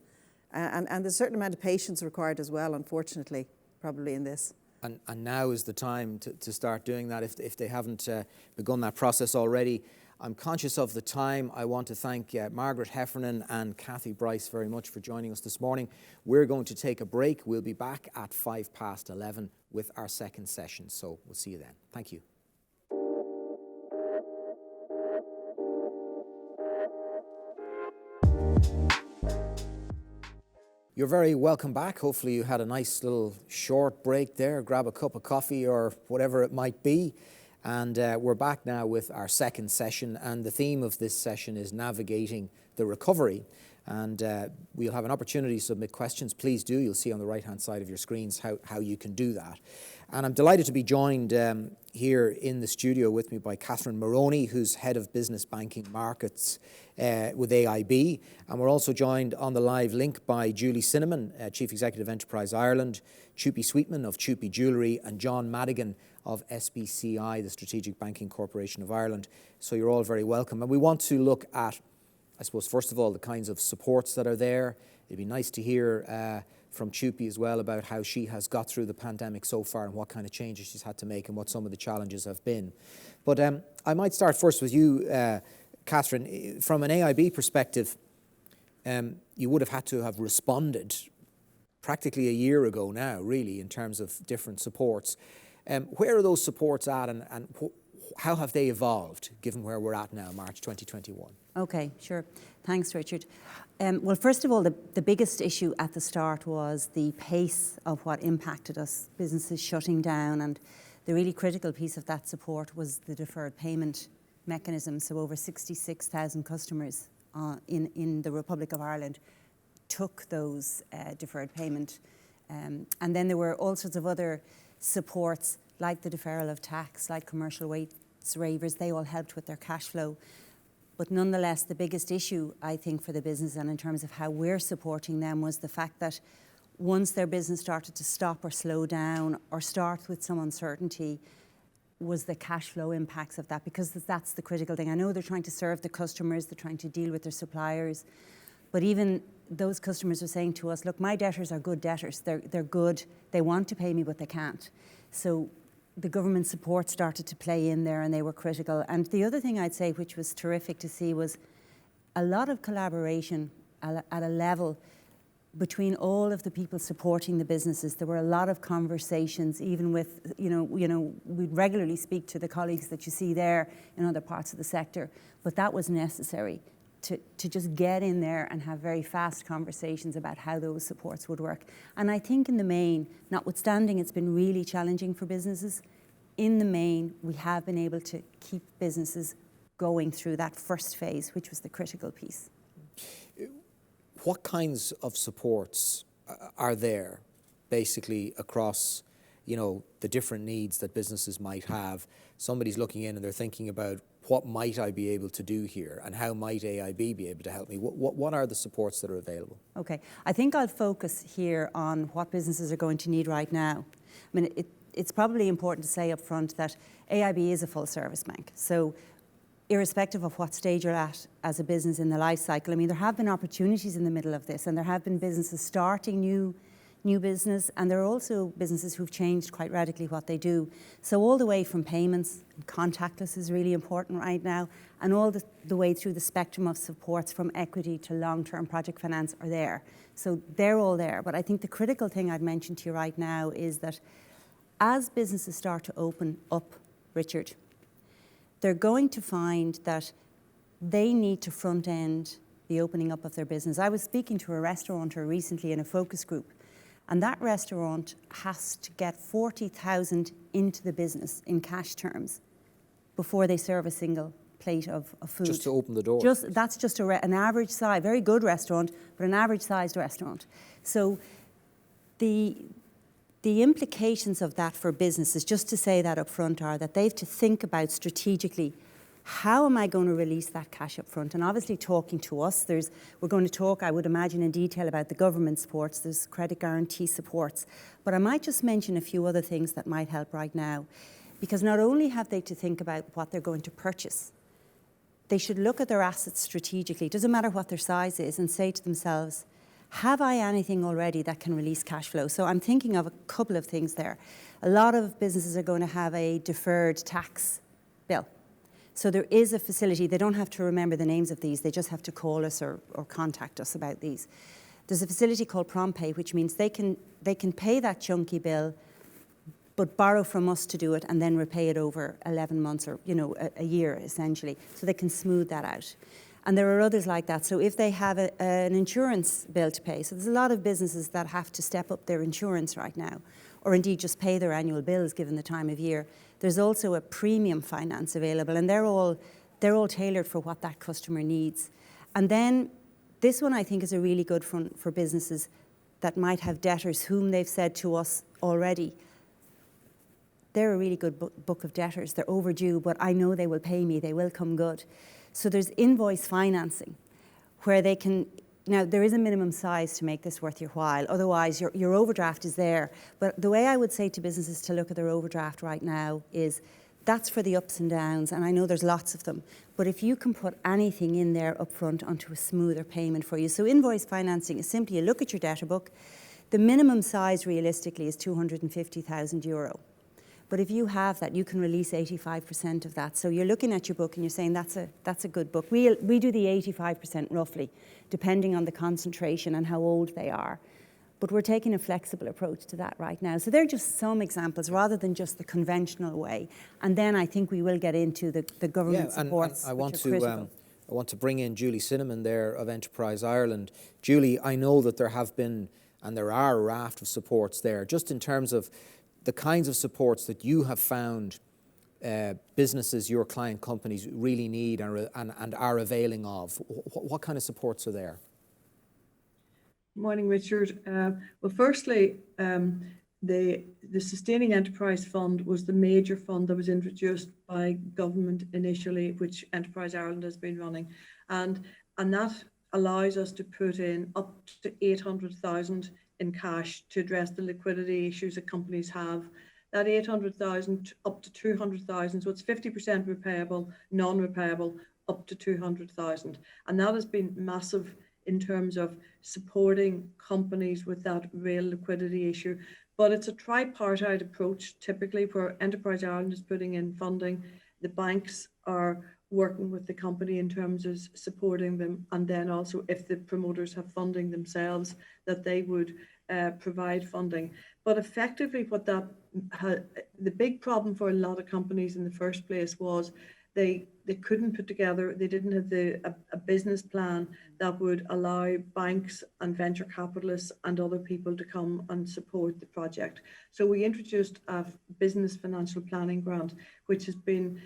And there's a certain amount of patience required as well, unfortunately, probably in this. And now is the time to start doing that if they haven't begun that process already. I'm conscious of the time. I want to thank Margaret Heffernan and Cathy Bryce very much for joining us this morning. We're going to take a break. We'll be back at 11:05 with our second session. So we'll see you then. Thank you. You're very welcome back. Hopefully you had a nice little short break there. Grab a cup of coffee or whatever it might be. And we're back now with our second session. And the theme of this session is navigating the recovery. And we'll have an opportunity to submit questions. Please do. You'll see on the right-hand side of your screens how you can do that. And I'm delighted to be joined here in the studio with me by Catherine Moroney, who's Head of Business Banking Markets with AIB. And we're also joined on the live link by Julie Sinnamon, Chief Executive Enterprise Ireland, Chupi Sweetman of Chupi Jewellery, and John Madigan of SBCI, the Strategic Banking Corporation of Ireland. So you're all very welcome. And we want to look at, I suppose, first of all, the kinds of supports that are there. It'd be nice to hear from Chupi as well about how she has got through the pandemic so far and what kind of changes she's had to make and what some of the challenges have been. But I might start first with you, Catherine. From an AIB perspective, you would have had to have responded practically a year ago now, really, in terms of different supports. Where are those supports at, and how have they evolved, given where we're at now, March 2021? Okay, sure. Thanks, Richard. Well, first of all, the biggest issue at the start was the pace of what impacted us, businesses shutting down, and the really critical piece of that support was the deferred payment mechanism. So over 66,000 customers in the Republic of Ireland took those deferred payment. And then there were all sorts of other supports, like the deferral of tax, like commercial tax waivers, they all helped with their cash flow. But nonetheless, the biggest issue, I think, for the business and in terms of how we're supporting them was the fact that once their business started to stop or slow down or start with some uncertainty, was the cash flow impacts of that, because that's the critical thing. I know they're trying to serve the customers, they're trying to deal with their suppliers, but even those customers are saying to us, look, my debtors are good debtors. They're good. They want to pay me, but they can't. So the government support started to play in there, and they were critical. And the other thing I'd say, which was terrific to see, was a lot of collaboration at a level between all of the people supporting the businesses. There were a lot of conversations, even with, we'd regularly speak to the colleagues that you see there in other parts of the sector, but that was necessary to just get in there and have very fast conversations about how those supports would work. And I think in the main, notwithstanding it's been really challenging for businesses, in the main, we have been able to keep businesses going through that first phase, which was the critical piece. What kinds of supports are there, basically, across, the different needs that businesses might have? Somebody's looking in and they're thinking about, what might I be able to do here, and how might AIB be able to help me? What are the supports that are available? Okay, I think I'll focus here on what businesses are going to need right now. I mean, it's probably important to say up front that AIB is a full service bank. So irrespective of what stage you're at as a business in the life cycle, I mean, there have been opportunities in the middle of this, and there have been businesses starting new business, and there are also businesses who've changed quite radically what they do. So all the way from payments, contactless is really important right now, and all the way through the spectrum of supports from equity to long-term project finance are there. So they're all there. But I think the critical thing I'd mention to you right now is that as businesses start to open up, Richard, they're going to find that they need to front end the opening up of their business. I was speaking to a restaurateur recently in a focus group, and that restaurant has to get 40,000 into the business in cash terms before they serve a single plate of food. Just to open the door. That's just an average size, very good restaurant, but an average sized restaurant. So the implications of that for businesses, just to say that up front, are that they have to think about strategically, how am I going to release that cash up front? And obviously talking to us, we're going to talk, I would imagine, in detail about the government supports, there's credit guarantee supports. But I might just mention a few other things that might help right now. Because not only have they to think about what they're going to purchase, they should look at their assets strategically, doesn't matter what their size is, and say to themselves, have I anything already that can release cash flow? So I'm thinking of a couple of things there. A lot of businesses are going to have a deferred tax bill. So there is a facility, they don't have to remember the names of these, they just have to call us or contact us about these. There's a facility called PromptPay, which means they can pay that chunky bill, but borrow from us to do it and then repay it over 11 months or a year essentially. So they can smooth that out. And there are others like that. So if they have an insurance bill to pay, so there's a lot of businesses that have to step up their insurance right now, or indeed just pay their annual bills given the time of year. There's also a premium finance available, and they're all tailored for what that customer needs. And then this one I think is a really good one for businesses that might have debtors whom they've said to us already, they're a really good book of debtors. They're overdue, but I know they will pay me. They will come good. So there's invoice financing where they can, now there is a minimum size to make this worth your while. Otherwise your overdraft is there. But the way I would say to businesses to look at their overdraft right now is that's for the ups and downs, and I know there's lots of them. But if you can put anything in there up front onto a smoother payment for you. So invoice financing is simply you look at your debtor book. The minimum size realistically is €250,000. But if you have that, you can release 85% of that. So you're looking at your book and you're saying that's a good book. We do the 85% roughly, depending on the concentration and how old they are. But we're taking a flexible approach to that right now. So they're just some examples rather than just the conventional way. And then I think we will get into the government supports, and I which are critical. I want to bring in Julie Sinnamon there of Enterprise Ireland. Julie, I know that there have been and there are a raft of supports there, just in terms of the kinds of supports that you have found businesses, your client companies really need and are availing of. What kind of supports are there? Morning, Richard. Well, firstly, the Sustaining Enterprise Fund was the major fund that was introduced by government initially, which Enterprise Ireland has been running, and that allows us to put in up to 800,000 in cash to address the liquidity issues that companies have. That 800,000 up to 200,000, so it's 50% repayable, non-repayable, up to 200,000, and that has been massive in terms of supporting companies with that real liquidity issue. But it's a tripartite approach, typically, where Enterprise Ireland is putting in funding, the banks are working with the company in terms of supporting them, and then also if the promoters have funding themselves, that they would provide funding. But effectively what the big problem for a lot of companies in the first place was they couldn't put together, they didn't have a business plan that would allow banks and venture capitalists and other people to come and support the project. So we introduced a business financial planning grant, which has been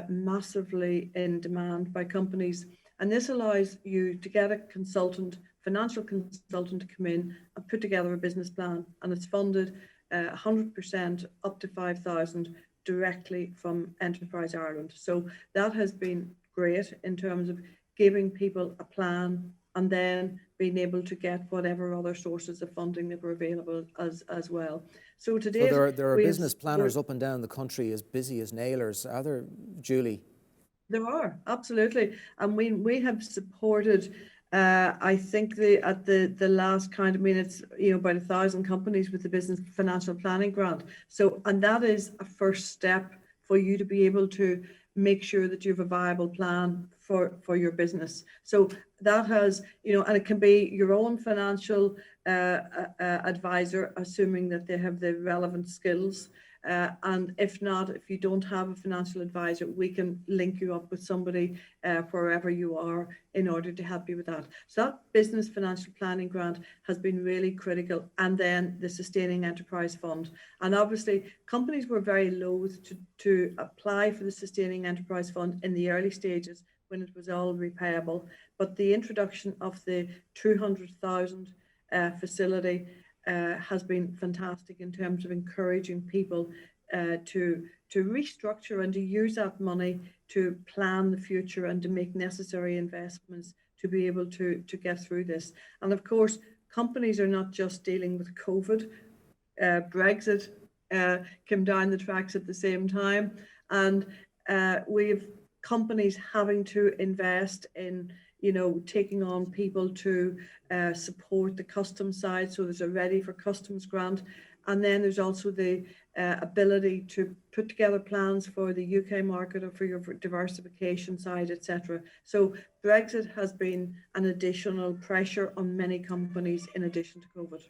massively in demand by companies. And this allows you to get a consultant, financial consultant, to come in and put together a business plan. And it's funded 100% up to 5,000 directly from Enterprise Ireland. So that has been great in terms of giving people a plan and then being able to get whatever other sources of funding that were available as well. So today, so there are business planners up and down the country as busy as nailers. Are there, Julie? There are, absolutely. And we have supported, I think at the last count, I mean, it's about 1,000 companies with the business financial planning grant. So, and that is a first step for you to be able to make sure that you have a viable plan for your business. So that has, and it can be your own financial advisor, assuming that they have the relevant skills. And if not, if you don't have a financial advisor, we can link you up with somebody wherever you are in order to help you with that. So that business financial planning grant has been really critical. And then the Sustaining Enterprise Fund. And obviously, companies were very loath to apply for the Sustaining Enterprise Fund in the early stages when it was all repayable. But the introduction of the 200,000 facility has been fantastic in terms of encouraging people to restructure and to use that money to plan the future and to make necessary investments to be able to get through this. And of course, companies are not just dealing with COVID. Brexit came down the tracks at the same time, and we've companies having to invest in taking on people to support the customs side. So there's a Ready for Customs grant. And then there's also the ability to put together plans for the UK market or for your diversification side, etc. So Brexit has been an additional pressure on many companies in addition to COVID.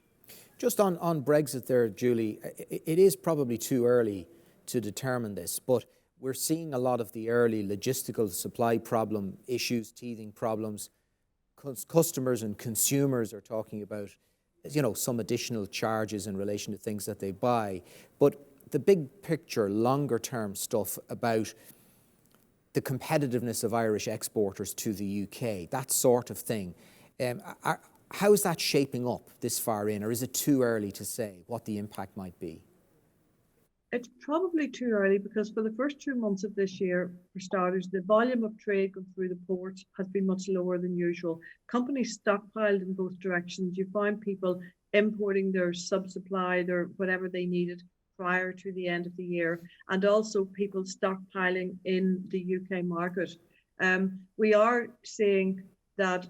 Just on Brexit there, Julie, it is probably too early to determine this, but we're seeing a lot of the early logistical supply problem issues, teething problems. Customers and consumers are talking about, some additional charges in relation to things that they buy. But the big picture, longer term stuff about the competitiveness of Irish exporters to the UK, that sort of thing, how is that shaping up this far in, or is it too early to say what the impact might be? It's probably too early because for the first 2 months of this year, for starters, the volume of trade going through the ports has been much lower than usual. Companies stockpiled in both directions. You find people importing their sub-supply, their whatever they needed prior to the end of the year, and also people stockpiling in the UK market. We are seeing that,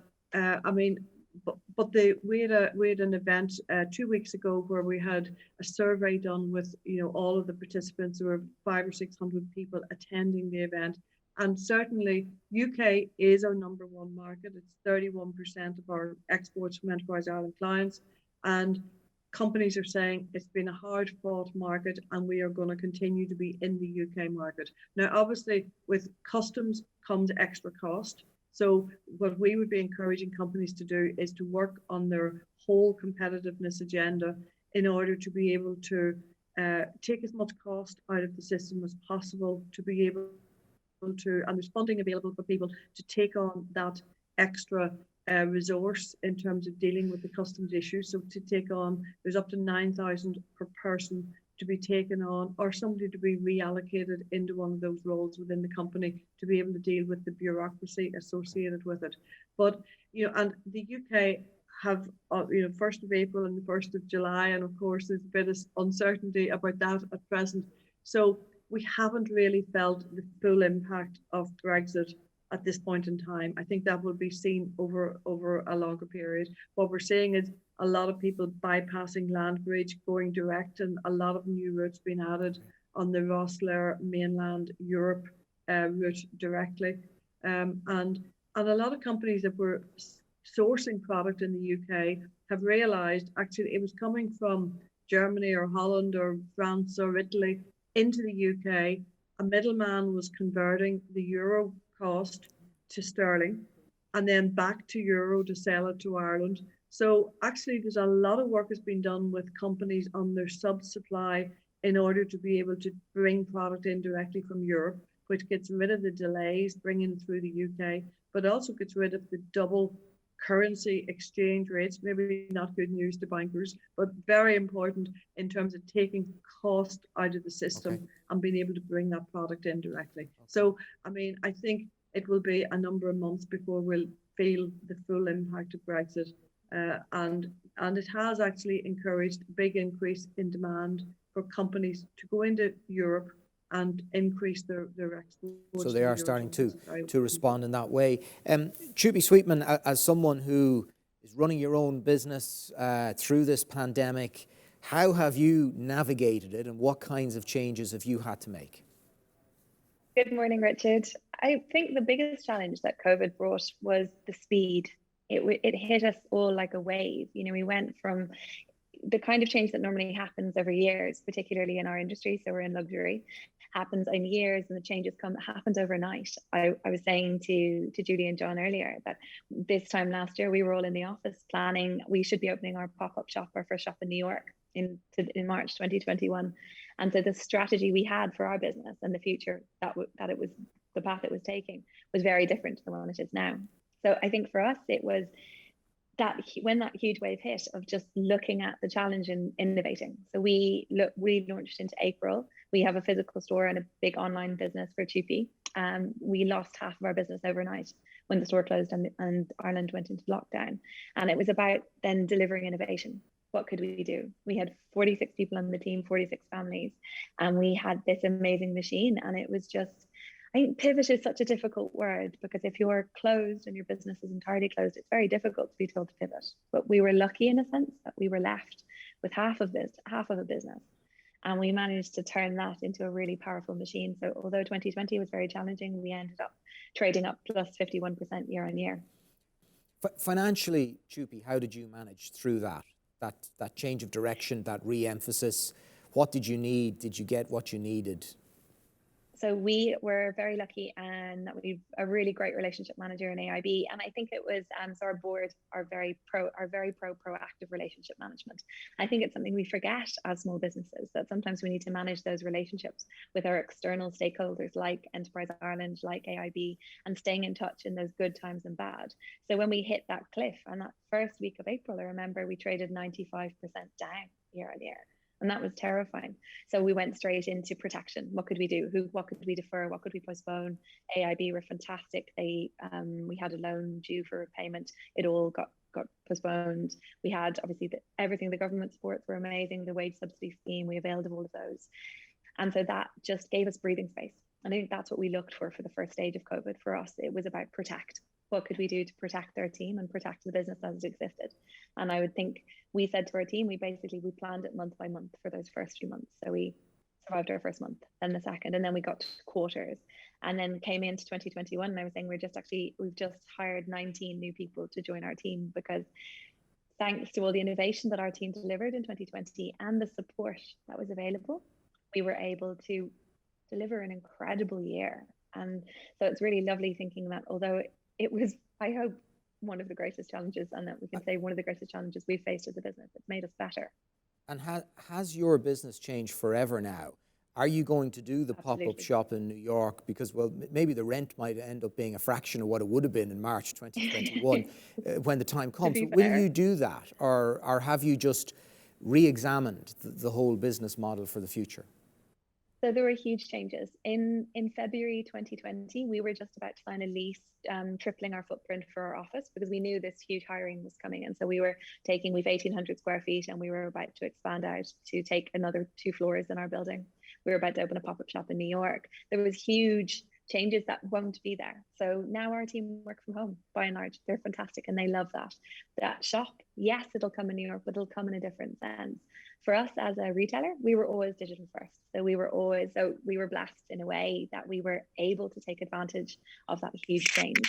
But we had an event 2 weeks ago where we had a survey done with all of the participants. There were 500 or 600 people attending the event, and certainly UK is our number one market. It's 31% of our exports from Enterprise Ireland clients, and companies are saying it's been a hard fought market, and we are going to continue to be in the UK market. Now, obviously, with customs comes extra cost. So what we would be encouraging companies to do is to work on their whole competitiveness agenda in order to be able to take as much cost out of the system as possible, to be able to, and there's funding available for people to take on that extra resource in terms of dealing with the customs issues. So to take on, there's up to 9,000 per person to be taken on, or somebody to be reallocated into one of those roles within the company to be able to deal with the bureaucracy associated with it. But, and the UK have, 1st of April and the 1st of July, and of course there's a bit of uncertainty about that at present. So we haven't really felt the full impact of Brexit at this point in time. I think that will be seen over a longer period. What we're seeing is a lot of people bypassing land bridge, going direct, and a lot of new routes being added on the Rosslare mainland Europe route directly. And a lot of companies that were sourcing product in the UK have realized actually it was coming from Germany or Holland or France or Italy into the UK. A middleman was converting the euro cost to sterling and then back to euro to sell it to Ireland. So actually there's a lot of work has been done with companies on their sub-supply in order to be able to bring product in directly from Europe, which gets rid of the delays bringing it through the UK, but also gets rid of the double currency exchange rates. Maybe not good news to bankers, but very important in terms of taking cost out of the system and being able to bring that product in directly. So, I mean, I think it will be a number of months before we'll feel the full impact of Brexit. And it has actually encouraged a big increase in demand for companies to go into Europe and increase their exports. So they are starting to respond in that way. Chupi Sweetman, as someone who is running your own business through this pandemic, how have you navigated it and what kinds of changes have you had to make? Good morning, Richard. I think the biggest challenge that COVID brought was the speed. It hit us all like a wave. We went from the kind of change that normally happens every year, particularly in our industry, so we're in luxury, happens in years, and the changes happens overnight. I was saying to Julie and John earlier that this time last year we were all in the office planning. We should be opening our pop-up shop, our first shop in New York in March 2021, and so the strategy we had for our business and the future that it was the path it was taking was very different than the one it is now. So I think for us it was that when that huge wave hit of just looking at the challenge and innovating. So we launched into April. We have a physical store and a big online business for Chupi. We lost half of our business overnight when the store closed and Ireland went into lockdown. And it was about then delivering innovation. What could we do? We had 46 people on the team, 46 families, and we had this amazing machine. And it was just, I think pivot is such a difficult word, because if you're closed and your business is entirely closed, it's very difficult to be told to pivot. But we were lucky in a sense that we were left with half of a business. And we managed to turn that into a really powerful machine. So although 2020 was very challenging, we ended up trading up plus 51% year on year. Financially, Chupi, how did you manage through that change of direction, that re-emphasis? What did you need? Did you get what you needed? So we were very lucky and that we've a really great relationship manager in AIB. And I think it was, so our board are very pro proactive relationship management. I think it's something we forget as small businesses, that sometimes we need to manage those relationships with our external stakeholders like Enterprise Ireland, like AIB, and staying in touch in those good times and bad. So when we hit that cliff on that first week of April, I remember we traded 95% down year on year. And that was terrifying. So we went straight into protection. What could we do? What could we defer? What could we postpone? AIB were fantastic. We had a loan due for repayment. It all got postponed. We had obviously everything. The government supports were amazing. The wage subsidy scheme, we availed of all of those. And so that just gave us breathing space. And I think that's what we looked for the first stage of COVID. For us, it was about protect. What could we do to protect our team and protect the business as it existed? And I would think we said to our team, we planned it month by month for those first few months. So we survived our first month, then the second, and then we got to quarters, and then came into 2021. And I was saying we've just hired 19 new people to join our team, because thanks to all the innovation that our team delivered in 2020 and the support that was available, we were able to deliver an incredible year. And so it's really lovely thinking that although it was, I hope, one of the greatest challenges, and that we can say one of the greatest challenges we've faced as a business, it's made us better. And has your business changed forever now? Are you going to do the pop-up Absolutely. shop in New York? Because, well, maybe the rent might end up being a fraction of what it would have been in March 2021 when the time comes. be Will fair. you do that, or have you just re-examined the whole business model for the future? So there were huge changes. In February 2020, we were just about to sign a lease, tripling our footprint for our office because we knew this huge hiring was coming in. So we've 1,800 square feet, and we were about to expand out to take another 2 floors in our building. We were about to open a pop-up shop in New York. There was huge changes that won't be there. So now our team work from home by and large. They're fantastic and they love that. That shop, yes, it'll come in New York, but it'll come in a different sense. For us as a retailer, we were always digital first. So we were blessed in a way that we were able to take advantage of that huge change.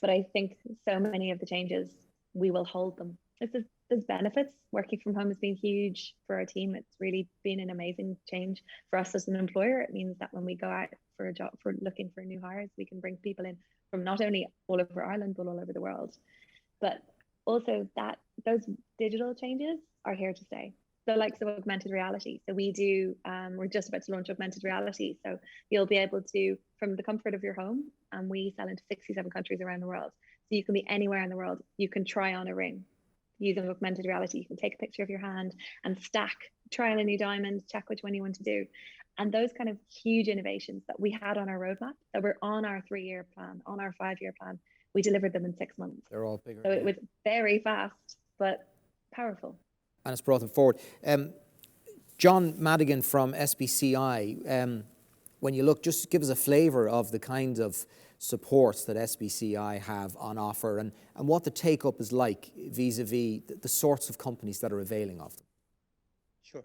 But I think so many of the changes, we will hold them. There's benefits. Working from home has been huge for our team. It's really been an amazing change for us as an employer. It means that when we go out for a job, for looking for new hires, we can bring people in from not only all over Ireland, but all over the world. But also that those digital changes are here to stay. The likes of augmented reality. So we're just about to launch augmented reality. So you'll be able to, from the comfort of your home, and we sell into 67 countries around the world. So you can be anywhere in the world. You can try on a ring using augmented reality. You can take a picture of your hand and try on a new diamond, check which one you want to do. And those kind of huge innovations that we had on our roadmap, that were on our 3-year plan, on our 5-year plan, we delivered them in 6 months. They're all bigger. So it was very fast, but powerful. And it's brought them forward. John Madigan from SBCI, when you look, just give us a flavour of the kind of supports that SBCI have on offer and what the take-up is like vis-a-vis the sorts of companies that are availing of them. Sure.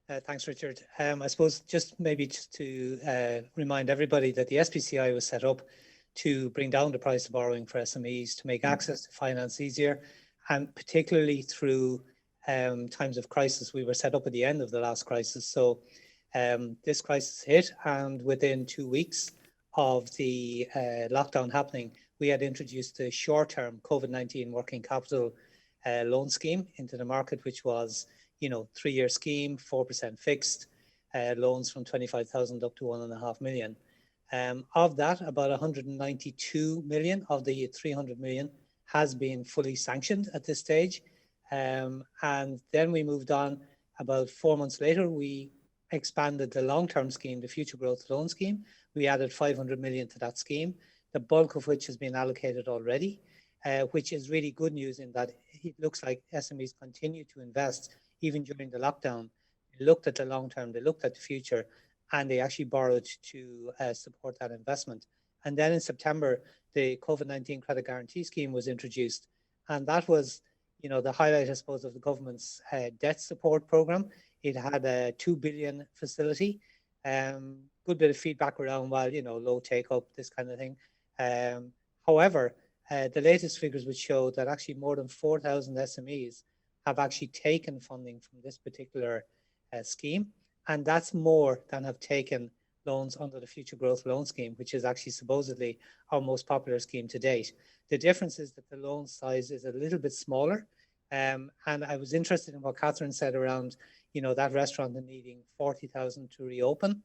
Thanks, Richard. I suppose just to remind everybody that the SBCI was set up to bring down the price of borrowing for SMEs, to make access to finance easier, and particularly through times of crisis. We were set up at the end of the last crisis. So this crisis hit, and within 2 weeks of the lockdown happening, we had introduced a short-term COVID-19 working capital loan scheme into the market, which was, 3-year scheme, 4% fixed, loans from 25,000 up to 1.5 million. Of that, about 192 million of the 300 million has been fully sanctioned at this stage. And then we moved on. About 4 months later, we expanded the long-term scheme, the Future Growth Loan Scheme. We added 500 million to that scheme, the bulk of which has been allocated already, which is really good news in that it looks like SMEs continue to invest even during the lockdown. They looked at the long term, they looked at the future, and they actually borrowed to support that investment. And then in September, the COVID-19 Credit Guarantee Scheme was introduced. And that was, the highlight, I suppose, of the government's debt support program. It had a 2 billion facility. Good bit of feedback around, low take-up, this kind of thing. However, the latest figures would show that actually more than 4,000 SMEs have actually taken funding from this particular scheme. And that's more than have taken loans under the Future Growth Loan Scheme, which is actually supposedly our most popular scheme to date. The difference is that the loan size is a little bit smaller. And I was interested in what Catherine said around, that restaurant needing 40,000 to reopen.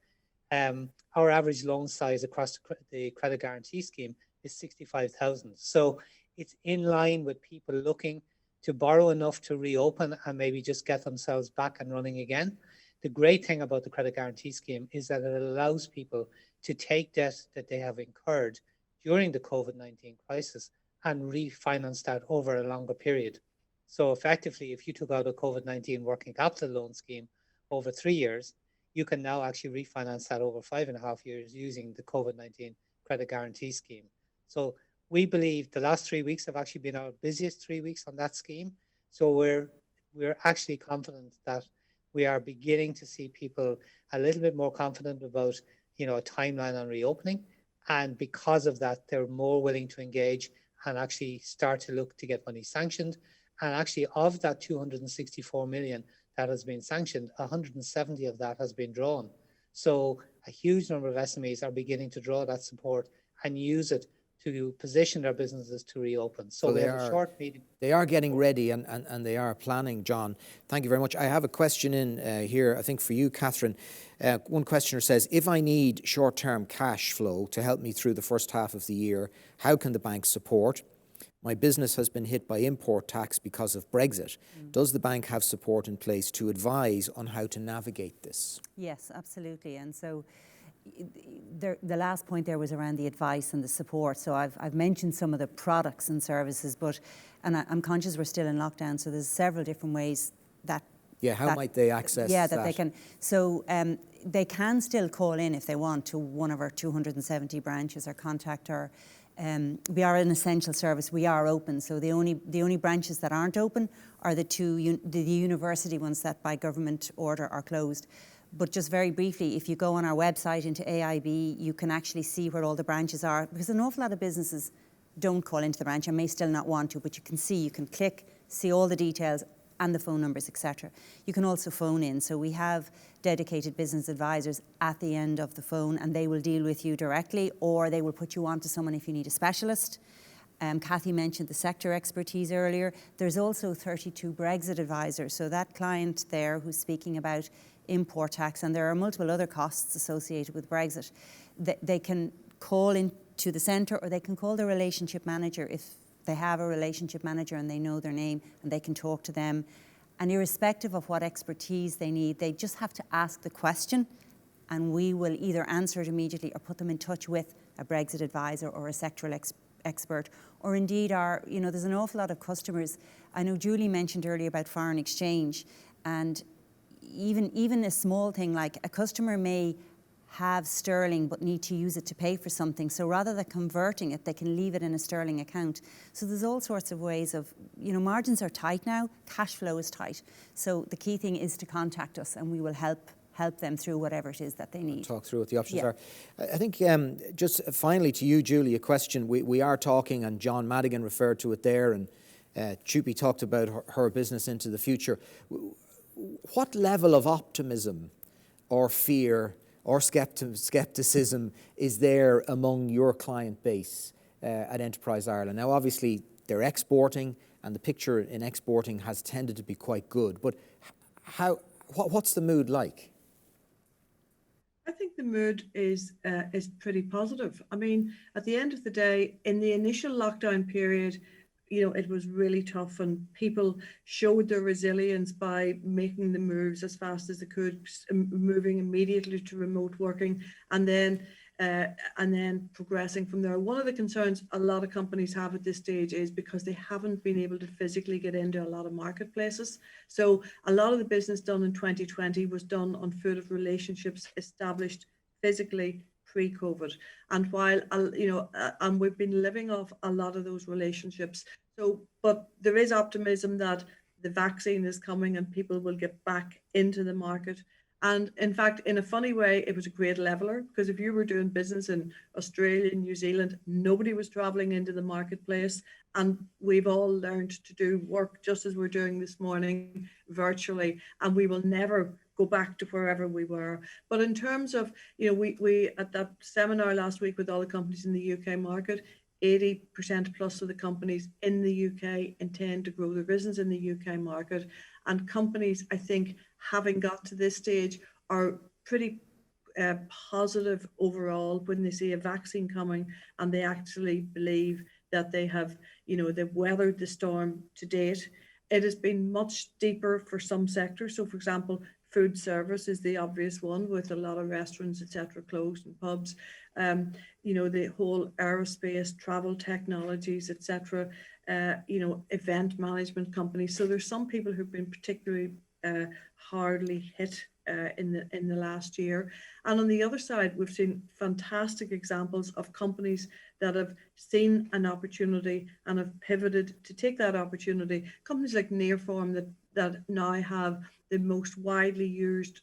Our average loan size across the credit guarantee scheme is 65,000. So it's in line with people looking to borrow enough to reopen and maybe just get themselves back and running again. The great thing about the credit guarantee scheme is that it allows people to take debt that they have incurred during the COVID-19 crisis and refinance that over a longer period. So effectively, if you took out a COVID-19 working capital loan scheme over 3 years, you can now actually refinance that over 5.5 years using the COVID-19 credit guarantee scheme. So we believe the last 3 weeks have actually been our busiest 3 weeks on that scheme. So we're actually confident that we are beginning to see people a little bit more confident about, a timeline on reopening. And because of that, they're more willing to engage and actually start to look to get money sanctioned. And actually of that 264 million that has been sanctioned, 170 of that has been drawn. So a huge number of SMEs are beginning to draw that support and use it to position their businesses to reopen. So we have a short meeting. They are getting ready and they are planning, John. Thank you very much. I have a question in here, I think for you, Catherine. One questioner says, if I need short-term cash flow to help me through the first half of the year, how can the bank support? My business has been hit by import tax because of Brexit. Does the bank have support in place to advise on how to navigate this? Yes, absolutely. And so the last point there was around the advice and the support. So I've mentioned some of the products and services, and I'm conscious we're still in lockdown, so there's several different ways that... Yeah, how might they access that? That they can... So they can still call in if they want to one of our 270 branches or contact our... we are an essential service. We are open. So the only branches that aren't open are the university ones that by government order are closed. But just very briefly, if you go on our website into AIB, you can actually see where all the branches are, because an awful lot of businesses don't call into the branch and may still not want to, but you can click, see all the details and the phone numbers, etc. You can also phone in. So we have dedicated business advisors at the end of the phone, and they will deal with you directly, or they will put you on to someone if you need a specialist. Cathy mentioned the sector expertise earlier. There's also 32 Brexit advisors. So that client there who's speaking about import tax, and there are multiple other costs associated with Brexit, they can call into the centre, or they can call the relationship manager if they have a relationship manager and they know their name, and they can talk to them. And irrespective of what expertise they need, they just have to ask the question, and we will either answer it immediately or put them in touch with a Brexit advisor or a sectoral expert, or indeed there's an awful lot of customers. I know Julie mentioned earlier about foreign exchange, and even a small thing like a customer may have sterling but need to use it to pay for something. So rather than converting it, they can leave it in a sterling account. So there's all sorts of ways of, margins are tight now, cash flow is tight. So the key thing is to contact us, and we will help them through whatever it is that they need. Talk through what the options are. I think just finally to you, Julie, a question. We are talking, and John Madigan referred to it there, and Chupi talked about her business into the future. What level of optimism or fear or skepticism is there among your client base at Enterprise Ireland? Now, obviously, they're exporting, and the picture in exporting has tended to be quite good. But what's the mood like? I think the mood is pretty positive. I mean, at the end of the day, in the initial lockdown period, it was really tough, and people showed their resilience by making the moves as fast as they could, moving immediately to remote working, and then progressing from there. One of the concerns a lot of companies have at this stage is because they haven't been able to physically get into a lot of marketplaces. So a lot of the business done in 2020 was done on foot of relationships established physically pre-COVID, and while and we've been living off a lot of those relationships. So, but there is optimism that the vaccine is coming and people will get back into the market. And in fact, in a funny way, it was a great leveler, because if you were doing business in Australia and New Zealand, nobody was traveling into the marketplace, and we've all learned to do work just as we're doing this morning virtually, and we will never go back to wherever we were. But in terms of, we at that seminar last week with all the companies in the UK market, 80% plus of the companies in the UK intend to grow their business in the UK market. And companies, I think, having got to this stage, are pretty positive overall when they see a vaccine coming, and they actually believe that they have, they've weathered the storm to date. It has been much deeper for some sectors. So, for example, food service is the obvious one, with a lot of restaurants, etc., closed, and pubs. The whole aerospace, travel technologies, etc., event management companies. So there's some people who've been particularly hardly hit in the last year. And on the other side, we've seen fantastic examples of companies that have seen an opportunity and have pivoted to take that opportunity. Companies like Nearform that now have the most widely used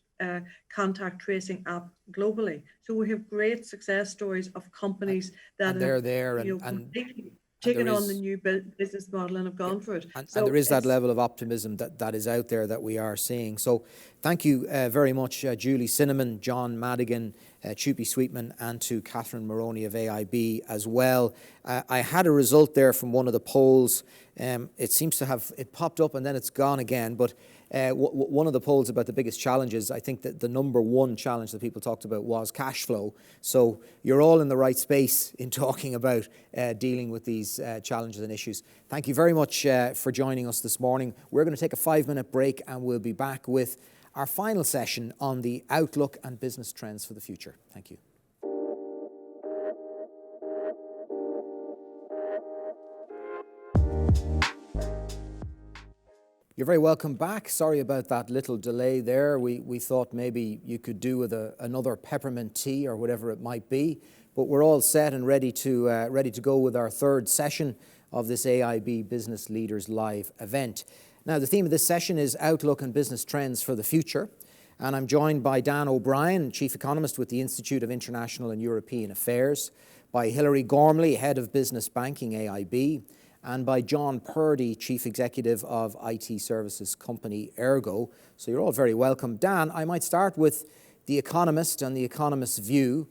contact tracing app globally. So we have great success stories of companies that they're there and taken on the new business model and have gone for it. And there is that level of optimism that is out there that we are seeing. So Thank you very much, Julie Sinnamon, John Madigan, Chupi Sweetman, and to Catherine Moroney of AIB as well. I had a result there from one of the polls. It seems to have, it popped up and then it's gone again, but one of the polls about the biggest challenges, I think that the number one challenge that people talked about was cash flow. So you're all in the right space in talking about dealing with these challenges and issues. Thank you very much for joining us this morning. We're going to take a 5-minute break and we'll be back with our final session on the outlook and business trends for the future. Thank you. You're very welcome back. Sorry about that little delay there. We thought maybe you could do with another peppermint tea or whatever it might be, but we're all set and ready to go with our third session of this AIB Business Leaders Live event. Now, the theme of this session is Outlook and Business Trends for the Future, and I'm joined by Dan O'Brien, Chief Economist with the Institute of International and European Affairs, by Hilary Gormley, Head of Business Banking, AIB, and by John Purdy, Chief Executive of IT Services Company Ergo. So you're all very welcome. Dan, I might start with The Economist and The Economist's view.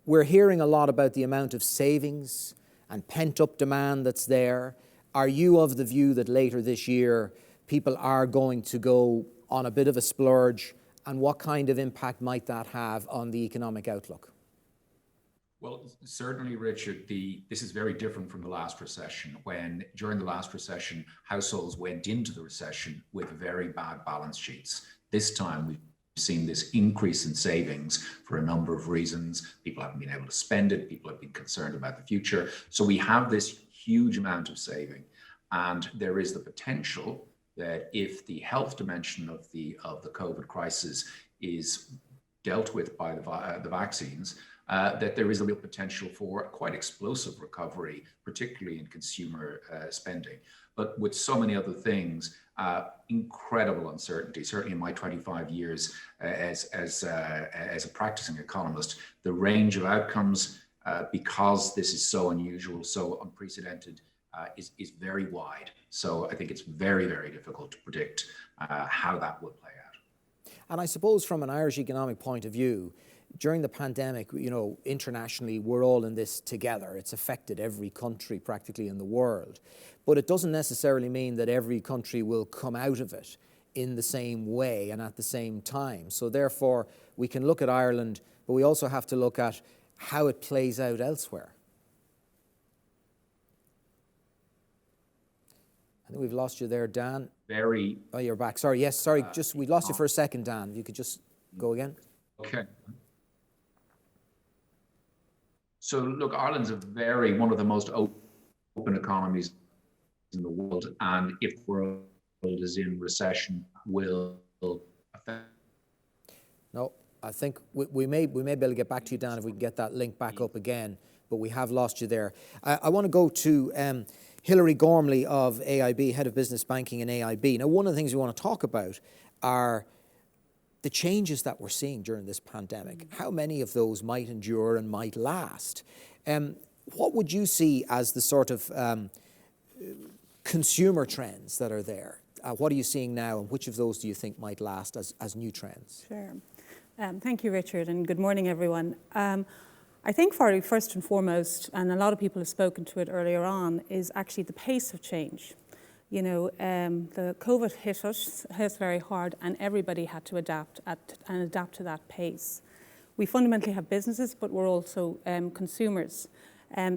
We're hearing a lot about the amount of savings and pent-up demand that's there. Are you of the view that later this year people are going to go on a bit of a splurge, and what kind of impact might that have on the economic outlook? Well, certainly, Richard, this is very different from the last recession, when during the last recession, households went into the recession with very bad balance sheets. This time, we've seen this increase in savings for a number of reasons. People haven't been able to spend it. People have been concerned about the future. So we have this huge amount of saving, and there is the potential that if the health dimension of the COVID crisis is dealt with by the vaccines, that there is a real potential for quite explosive recovery, particularly in consumer spending. But with so many other things, incredible uncertainty. Certainly in my 25 years as a practicing economist, the range of outcomes, because this is so unusual, so unprecedented, is very wide. So I think it's very, very difficult to predict how that will play out. And I suppose from an Irish economic point of view, during the pandemic, internationally, we're all in this together. It's affected every country practically in the world. But it doesn't necessarily mean that every country will come out of it in the same way and at the same time. So therefore, we can look at Ireland, but we also have to look at how it plays out elsewhere. I think we've lost you there, Dan. Oh, you're back. Sorry, yes, sorry, we lost you for a second, Dan. You could just go again. Okay. So look, Ireland's one of the most open economies in the world, and if the world is in recession, will affect. No, I think we may be able to get back to you, Dan, if we can get that link back up again, but we have lost you there. I want to go to Hilary Gormley of AIB, Head of Business Banking in AIB. Now, one of the things we want to talk about are the changes that we're seeing during this pandemic. How many of those might endure and might last? What would you see as the sort of consumer trends that are there? What are you seeing now, and which of those do you think might last as new trends? Sure. Thank you, Richard, and good morning, everyone. I think first and foremost, and a lot of people have spoken to it earlier on, is actually the pace of change. The COVID hit us very hard, and everybody had to adapt to that pace. We fundamentally have businesses, but we're also consumers.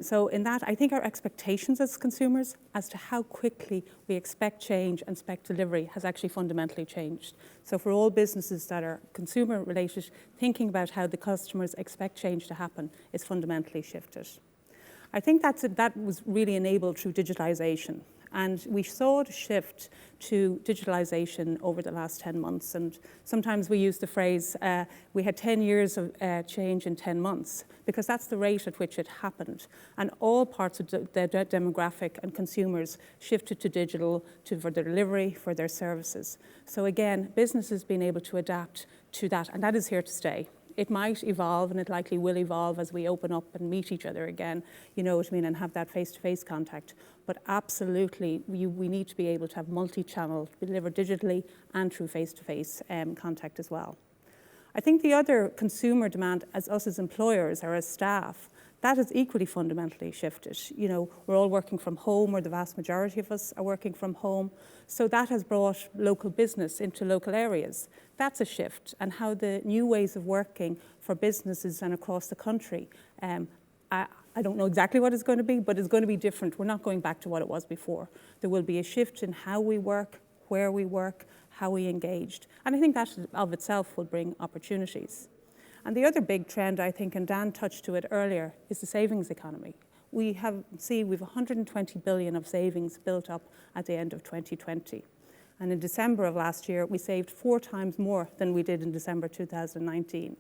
So in that, I think our expectations as consumers as to how quickly we expect change and expect delivery has actually fundamentally changed. So for all businesses that are consumer related, thinking about how the customers expect change to happen is fundamentally shifted. I think that was really enabled through digitalization. And we saw the shift to digitalization over the last 10 months. And sometimes we use the phrase, we had 10 years of change in 10 months, because that's the rate at which it happened. And all parts of the demographic and consumers shifted to digital for their delivery, for their services. So again, businesses being able to adapt to that, and that is here to stay. It might evolve, and it likely will evolve as we open up and meet each other again, you know what I mean, and have that face-to-face contact. But absolutely, we need to be able to have multi-channel, deliver digitally and through face-to-face contact as well. I think the other consumer demand as us as employers or as staff, that has equally fundamentally shifted. You know, we're all working from home, or the vast majority of us are working from home. So that has brought local business into local areas. That's a shift, and how the new ways of working for businesses and across the country, I don't know exactly what it's going to be, but it's going to be different. We're not going back to what it was before. There will be a shift in how we work, where we work, how we engaged. And I think that of itself will bring opportunities. And the other big trend, I think, and Dan touched to it earlier, is the savings economy. We've 120 billion of savings built up at the end of 2020. And in December of last year, we saved 4 times more than we did in December 2019.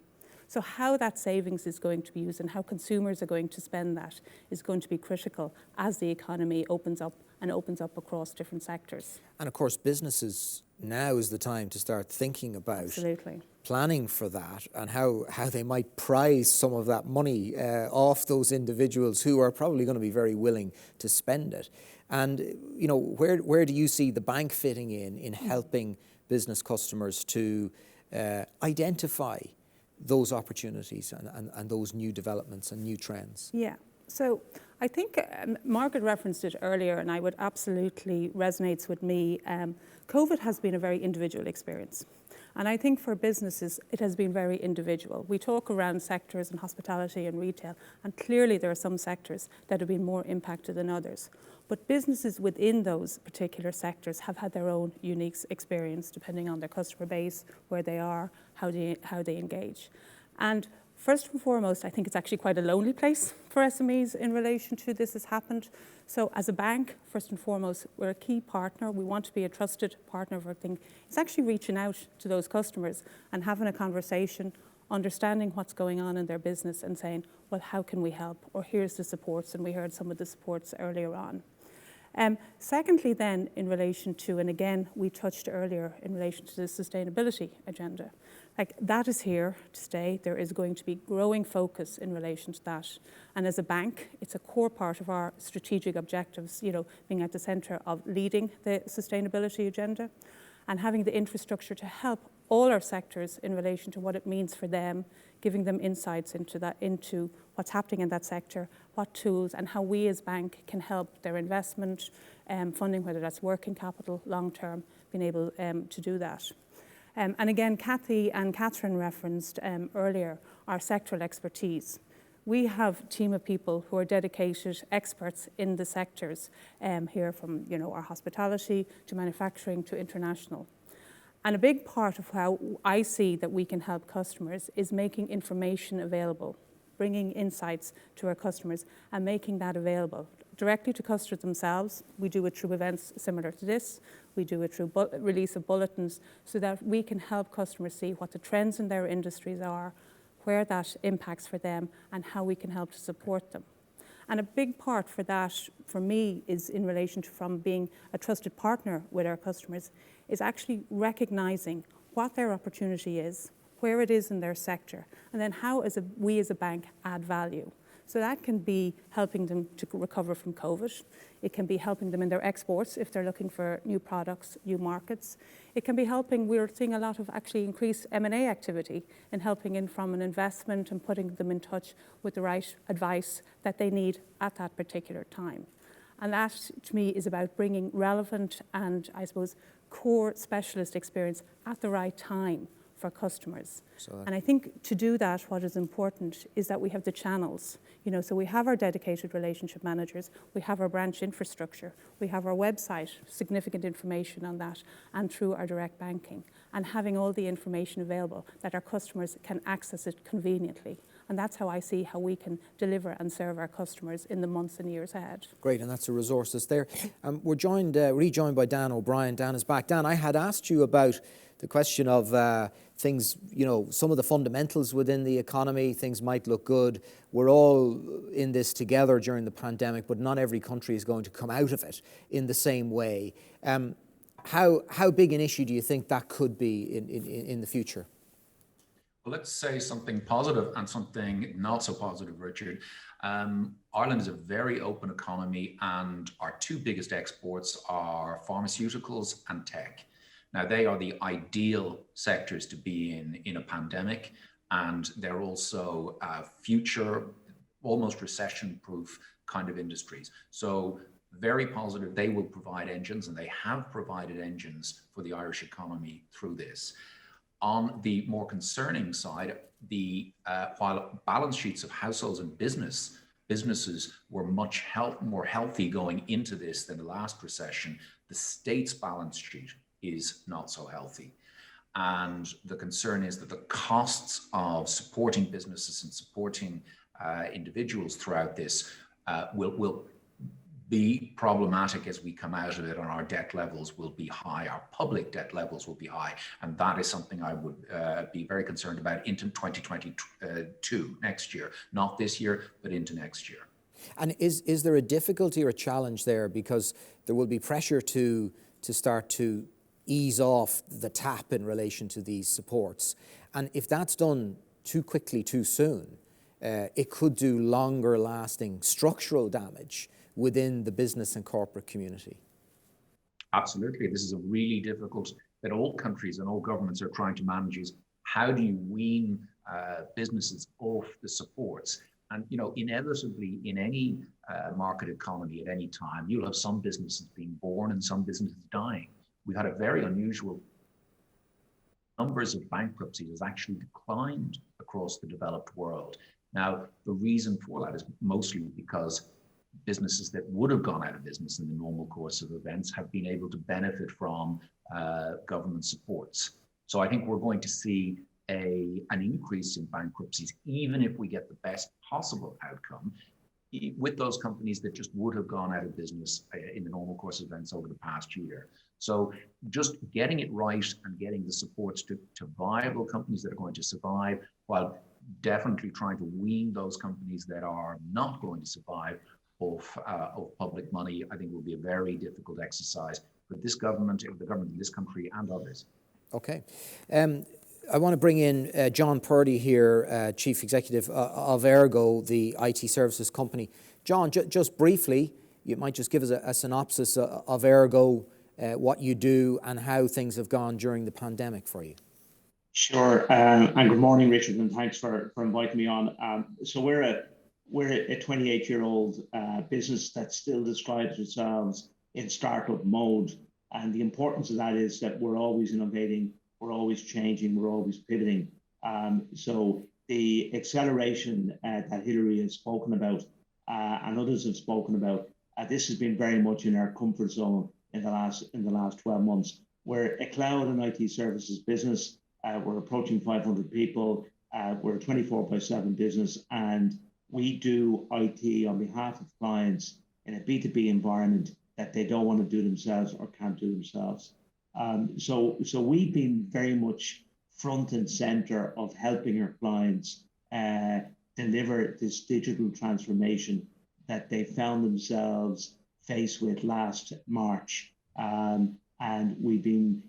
So how that savings is going to be used and how consumers are going to spend that is going to be critical as the economy opens up across different sectors. And of course, businesses, now is the time to start thinking about Absolutely. Planning for that and how they might prize some of that money off those individuals who are probably going to be very willing to spend it. And, you know, where do you see the bank fitting in helping business customers to identify those opportunities and those new developments and new trends? Yeah, so I think Margaret referenced it earlier, and I would absolutely resonates with me. COVID has been a very individual experience. And I think for businesses, it has been very individual. We talk around sectors and hospitality and retail, and clearly there are some sectors that have been more impacted than others. But businesses within those particular sectors have had their own unique experience, depending on their customer base, where they are, how they engage. And first and foremost, I think it's actually quite a lonely place for SMEs in relation to this has happened. So as a bank, first and foremost, we're a key partner. We want to be a trusted partner for everything. It's actually reaching out to those customers and having a conversation, understanding what's going on in their business and saying, well, how can we help? Or here's the supports, and we heard some of the supports earlier on. Secondly then, in relation to, and again, we touched earlier in relation to the sustainability agenda. Like, that is here to stay. There is going to be growing focus in relation to that. And as a bank, it's a core part of our strategic objectives, you know, being at the centre of leading the sustainability agenda and having the infrastructure to help all our sectors in relation to what it means for them, giving them insights into what's happening in that sector, what tools, and how we as bank can help their investment, funding, whether that's working capital, long term, being able to do that. And again, Cathy and Catherine referenced earlier our sectoral expertise. We have a team of people who are dedicated experts in the sectors here, from, you know, our hospitality to manufacturing to international. And a big part of how I see that we can help customers is making information available, bringing insights to our customers and making that available directly to customers themselves. We do it through events similar to this. We do it through release of bulletins so that we can help customers see what the trends in their industries are, where that impacts for them, and how we can help to support them. And a big part for that, for me, is in relation to from being a trusted partner with our customers, is actually recognising what their opportunity is, where it is in their sector, and then how we as a bank add value. So that can be helping them to recover from COVID. It can be helping them in their exports if they're looking for new products, new markets. It can be helping, we're seeing a lot of actually increased M&A activity in helping in from an investment and putting them in touch with the right advice that they need at that particular time. And that, to me, is about bringing relevant and, I suppose, core specialist experience at the right time for customers. And I think to do that, what is important is that we have the channels. You know, so we have our dedicated relationship managers, we have our branch infrastructure, we have our website, significant information on that, and through our direct banking, and having all the information available that our customers can access it conveniently. And that's how I see how we can deliver and serve our customers in the months and years ahead. Great, and that's the resources there. We're rejoined by Dan O'Brien. Dan is back. Dan, I had asked you about the question of things, you know, some of the fundamentals within the economy. Things might look good. We're all in this together during the pandemic, but not every country is going to come out of it in the same way. How big an issue do you think that could be in the future? Well, let's say something positive and something not so positive, Richard. Ireland is a very open economy, and our two biggest exports are pharmaceuticals and tech. Now, they are the ideal sectors to be in a pandemic, and they're also future, almost recession-proof kind of industries. So very positive. They will provide engines, and they have provided engines for the Irish economy through this. On the more concerning side, while balance sheets of households and businesses were much more healthy going into this than the last recession, the state's balance sheet is not so healthy. And the concern is that the costs of supporting businesses and supporting individuals throughout this will be problematic as we come out of it, and our debt levels will be high, our public debt levels will be high. And that is something I would be very concerned about into 2022, next year, not this year, but into next year. And is there a difficulty or a challenge there? Because there will be pressure to start to ease off the tap in relation to these supports. And if that's done too quickly, too soon, it could do longer lasting structural damage within the business and corporate community. Absolutely. This is a really difficult that all countries and all governments are trying to manage, is how do you wean businesses off the supports? And, you know, inevitably in any market economy at any time, you'll have some businesses being born and some businesses dying. We've had a very unusual numbers of bankruptcies has actually declined across the developed world. Now, the reason for that is mostly because businesses that would have gone out of business in the normal course of events have been able to benefit from government supports. So I think we're going to see an increase in bankruptcies, even if we get the best possible outcome with those companies that just would have gone out of business in the normal course of events over the past year. So just getting it right and getting the supports to viable companies that are going to survive, while definitely trying to wean those companies that are not going to survive of public money, I think will be a very difficult exercise for this government, the government in this country and others. Okay. I want to bring in John Purdy here, Chief Executive of Ergo, the IT services company. John, just briefly, you might just give us a synopsis of Ergo, what you do and how things have gone during the pandemic for you. Sure, and good morning, Richard, and thanks for inviting me on. So we're a 28-year-old business that still describes ourselves in startup mode. And the importance of that is that we're always innovating, we're always changing, we're always pivoting. So the acceleration that Hilary has spoken about and others have spoken about, this has been very much in our comfort zone in the last 12 months. We're a cloud and IT services business. We're approaching 500 people. We're a 24/7 business, and we do IT on behalf of clients in a B2B environment that they don't want to do themselves or can't do themselves. So we've been very much front and center of helping our clients deliver this digital transformation that they found themselves faced with last March. And we've been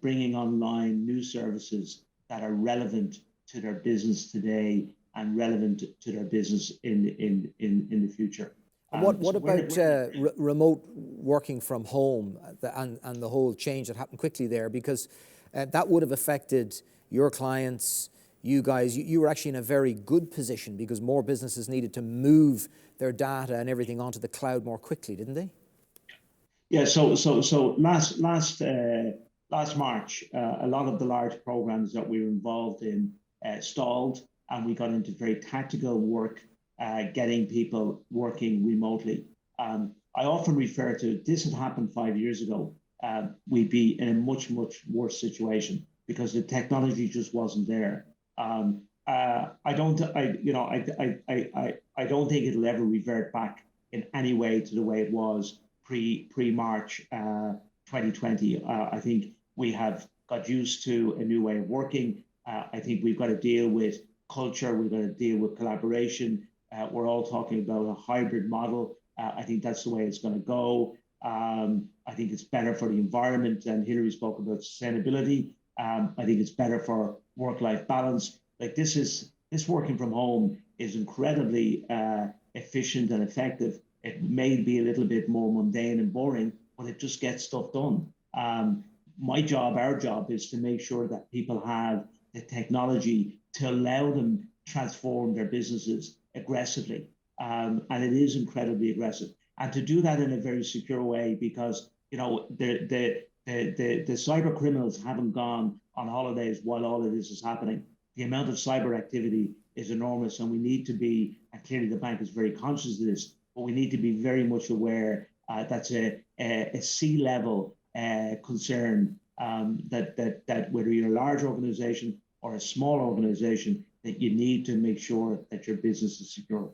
bringing online new services that are relevant to their business today and relevant to their business in the future. What about remote working from home and the whole change that happened quickly there? Because that would have affected your clients, you guys. You were actually in a very good position because more businesses needed to move their data and everything onto the cloud more quickly, didn't they? Yeah. So last March, a lot of the large programs that we were involved in stalled, and we got into very tactical work, getting people working remotely. I often refer to this had happened 5 years ago. We'd be in a much worse situation because the technology just wasn't there. I don't think it'll ever revert back in any way to the way it was pre-March 2020. I think we have got used to a new way of working. I think we've got to deal with culture. We've got to deal with collaboration. We're all talking about a hybrid model. I think that's the way it's going to go. I think it's better for the environment, and Hilary spoke about sustainability. I think it's better for work-life balance. Like this working from home is incredibly efficient and effective. It may be a little bit more mundane and boring, but it just gets stuff done. My job, our job, is to make sure that people have the technology to allow them transform their businesses aggressively. And it is incredibly aggressive. And to do that in a very secure way, because the cyber criminals haven't gone on holidays while all of this is happening. The amount of cyber activity is enormous, and we need to be, and clearly the bank is very conscious of this, but we need to be very much aware that's a C-level concern, that whether you're a large organization or a small organization, that you need to make sure that your business is secure.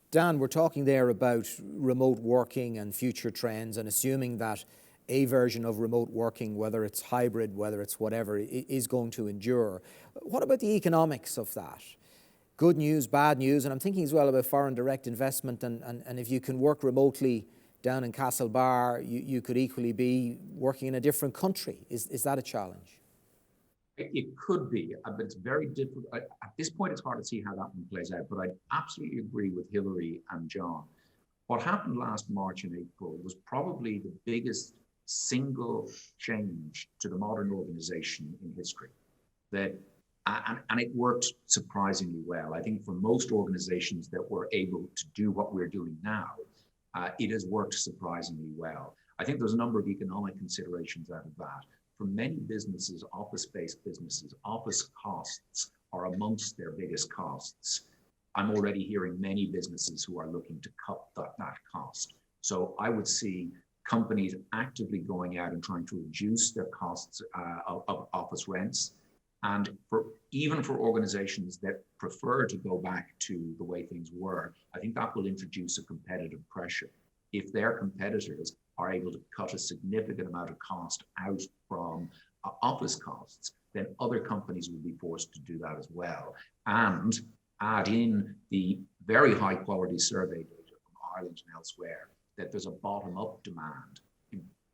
Dan, we're talking there about remote working and future trends, and assuming that a version of remote working, whether it's hybrid, whether it's whatever, is going to endure. What about the economics of that? Good news, bad news, and I'm thinking as well about foreign direct investment, and if you can work remotely down in Castlebar, you could equally be working in a different country. Is that a challenge? It could be, but it's very difficult. At this point, it's hard to see how that one plays out, but I absolutely agree with Hilary and John. What happened last March and April was probably the biggest single change to the modern organization in history. And it worked surprisingly well. I think for most organizations that were able to do what we're doing now, it has worked surprisingly well. I think there's a number of economic considerations out of that. For many businesses, office-based businesses, office costs are amongst their biggest costs. I'm already hearing many businesses who are looking to cut that cost. So I would see companies actively going out and trying to reduce their costs of office rents. And even for organizations that prefer to go back to the way things were, I think that will introduce a competitive pressure. If their competitors are able to cut a significant amount of cost out from office costs, then other companies will be forced to do that as well. And add in the very high quality survey data from Ireland and elsewhere, that there's a bottom-up demand.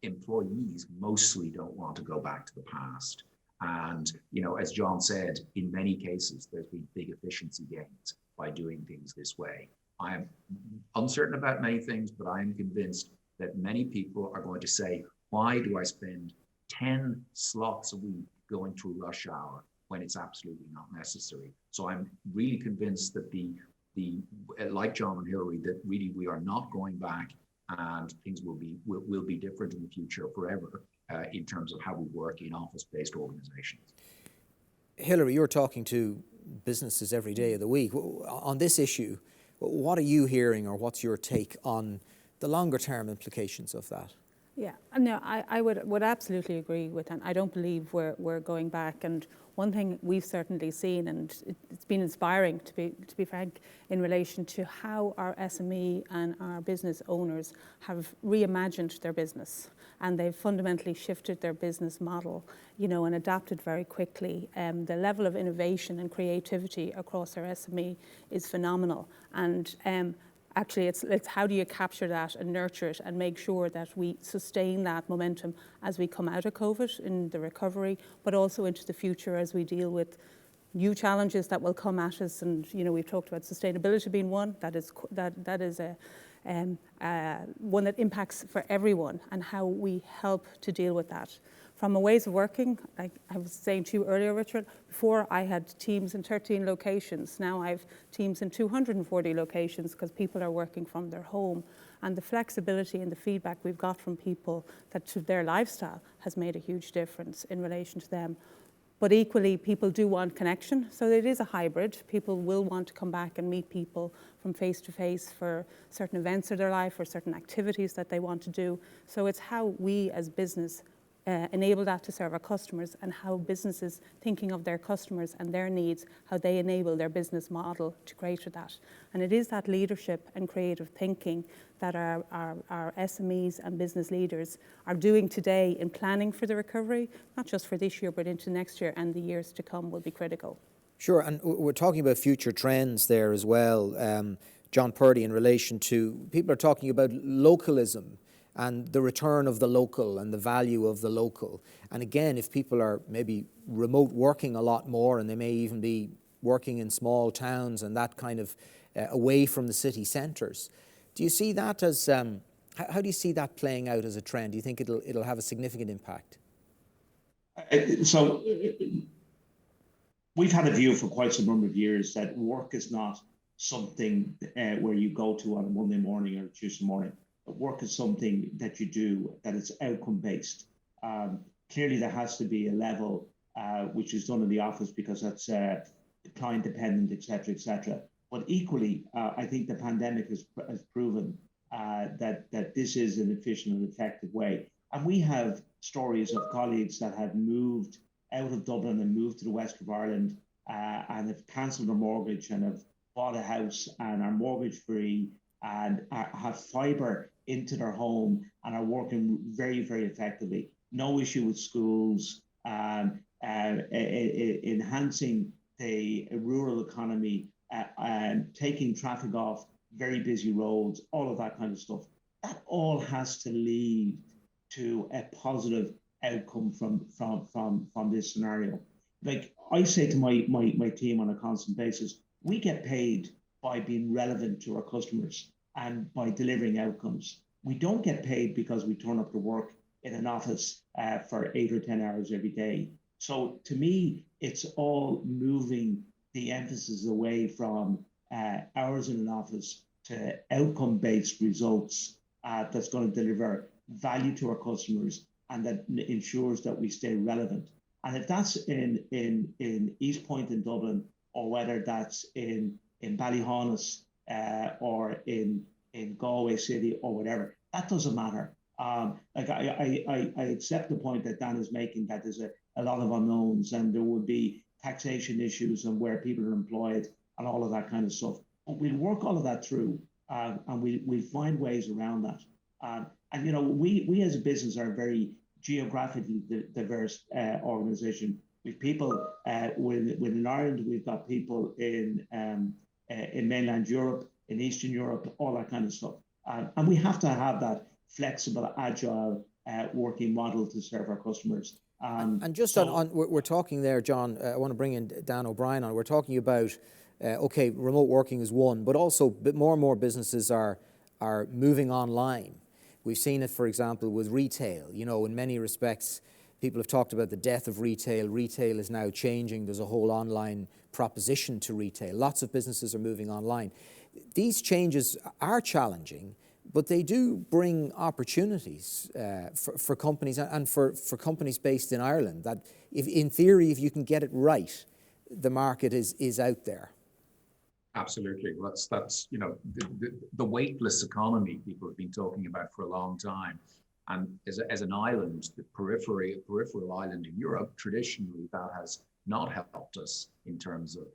Employees mostly don't want to go back to the past. And, as John said, in many cases, there's been big efficiency gains by doing things this way. I am uncertain about many things, but I am convinced that many people are going to say, why do I spend 10 slots a week going through rush hour when it's absolutely not necessary? So I'm really convinced that like John and Hilary, that really we are not going back, and things will be different in the future forever in terms of how we work in office-based organizations. Hilary, you're talking to businesses every day of the week. On this issue, what are you hearing, or what's your take on the longer term implications of that? Yeah, no, I would absolutely agree with that. I don't believe we're going back. And one thing we've certainly seen, and it's been inspiring to be frank, in relation to how our SME and our business owners have reimagined their business, and they've fundamentally shifted their business model, and adapted very quickly. The level of innovation and creativity across our SME is phenomenal, and actually, it's how do you capture that and nurture it and make sure that we sustain that momentum as we come out of COVID in the recovery, but also into the future as we deal with new challenges that will come at us. And we've talked about sustainability being one that is one that impacts for everyone, and how we help to deal with that. From a ways of working, like I was saying to you earlier, Richard, before I had teams in 13 locations. Now I have teams in 240 locations because people are working from their home. And the flexibility and the feedback we've got from people that to their lifestyle has made a huge difference in relation to them. But equally, people do want connection. So it is a hybrid. People will want to come back and meet people from face to face for certain events of their life or certain activities that they want to do. So it's how we as business enable that to serve our customers, and how businesses thinking of their customers and their needs, how they enable their business model to cater that. And it is that leadership and creative thinking that our SMEs and business leaders are doing today in planning for the recovery, not just for this year, but into next year and the years to come will be critical. Sure, and we're talking about future trends there as well. John Purdy, in relation to, people are talking about localism and the return of the local and the value of the local. And again, if people are maybe remote working a lot more, and they may even be working in small towns and that kind of away from the city centres, do you see that as, how do you see that playing out as a trend? Do you think it'll have a significant impact? So we've had a view for quite some number of years that work is not something where you go to on a Monday morning or Tuesday morning. But work is something that you do, that it's outcome based. Clearly there has to be a level which is done in the office because that's client dependent, et cetera, But equally, I think the pandemic has proven that this is an efficient and effective way. And we have stories of colleagues that have moved out of Dublin and moved to the west of Ireland and have cancelled their mortgage and have bought a house and are mortgage free and have fibre into their home and are working very, very effectively. No issue with schools, enhancing the rural economy, taking traffic off very busy roads, all of that kind of stuff. That all has to lead to a positive outcome from this scenario. Like I say to my team on a constant basis, we get paid by being relevant to our customers and by delivering outcomes. We don't get paid because we turn up to work in an office for 8 or 10 hours every day. So to me, it's all moving the emphasis away from hours in an office to outcome-based results that's going to deliver value to our customers and that ensures that we stay relevant. And if that's in East Point in Dublin, or whether that's in Ballyhonus or in Galway City or whatever, that doesn't matter. Like I accept the point that Dan is making, that there's a lot of unknowns and there would be taxation issues and where people are employed and all of that kind of stuff. But we'll work all of that through and we'll find ways around that. And you know, we as a business are a very geographically diverse organization. We've people within Ireland, we've got people in mainland Europe, in Eastern Europe, all that kind of stuff. And we have to have that flexible, agile working model to serve our customers. And just so on we're talking there, John, I want to bring in Dan O'Brien on. We're talking about, okay, remote working is one, but also more and more businesses are moving online. We've seen it, for example, with retail. You know, in many respects, people have talked about the death of retail. Retail is now changing. There's a whole online proposition to retail. Lots of businesses are moving online. These changes are challenging, but they do bring opportunities for companies and for companies based in Ireland, that in theory, if you can get it right, the market is out there. Absolutely. That's you know, the weightless economy people have been talking about for a long time. And as an island, the peripheral island in Europe, traditionally that has not helped us in terms of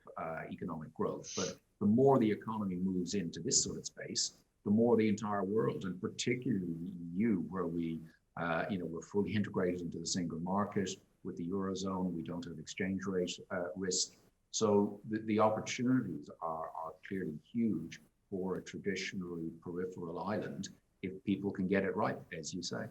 economic growth. But the more the economy moves into this sort of space, the more the entire world, and particularly the EU, where we, we're fully integrated into the single market. With the Eurozone, we don't have exchange rate risk. So the opportunities are clearly huge for a traditionally peripheral island if people can get it right, as you say.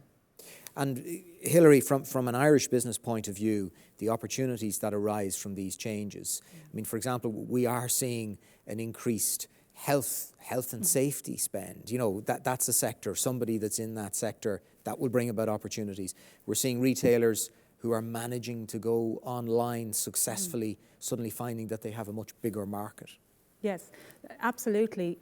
And Hilary, from an Irish business point of view, the opportunities that arise from these changes. I mean, for example, we are seeing an increased health and safety spend. You know, that's a sector, somebody that's in that sector, that will bring about opportunities. We're seeing retailers who are managing to go online successfully, suddenly finding that they have a much bigger market. Yes, absolutely.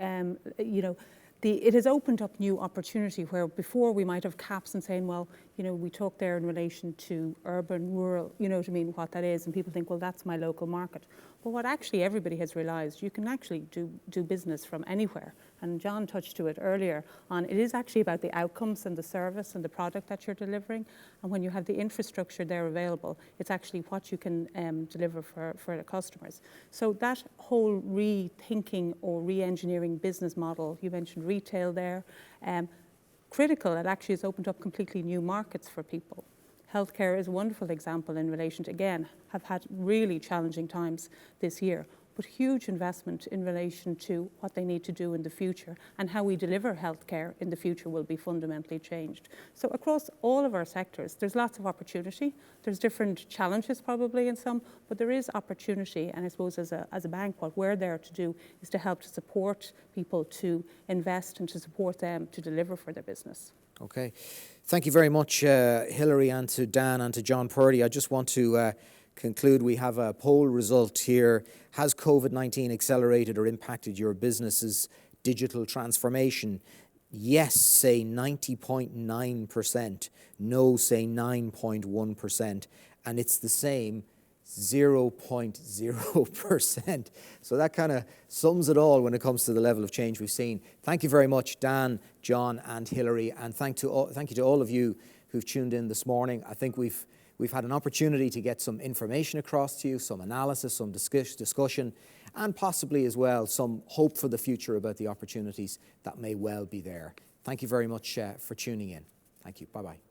It has opened up new opportunity where before we might have caps and saying, well, you know, we talk there in relation to urban, rural, you know what I mean, what that is, and people think, well, that's my local market. But what actually everybody has realised, you can actually do business from anywhere. And John touched to it earlier on, it is actually about the outcomes and the service and the product that you're delivering. And when you have the infrastructure there available, it's actually what you can deliver for the customers. So that whole rethinking or re-engineering business model, you mentioned retail there, critical. It actually has opened up completely new markets for people. Healthcare is a wonderful example in relation to, again, have had really challenging times this year. but huge investment in relation to what they need to do in the future, and how we deliver healthcare in the future will be fundamentally changed. So across all of our sectors, there's lots of opportunity. There's different challenges probably in some, but there is opportunity. And I suppose as a bank, what we're there to do is to help to support people to invest and to support them to deliver for their business. Okay. Thank you very much, Hilary, and to Dan and to John Purdy. I just want to conclude. We have a poll result here. Has COVID-19 accelerated or impacted your business's digital transformation? Yes, say 90.9%. No, say 9.1%. And it's the same, 0.0%. So that kind of sums it all when it comes to the level of change we've seen. Thank you very much, Dan, John, and Hilary, and thank you to all of you who've tuned in this morning. I think we've had an opportunity to get some information across to you, some analysis, some discussion, and possibly as well some hope for the future about the opportunities that may well be there. Thank you very much for tuning in. Thank you. Bye-bye.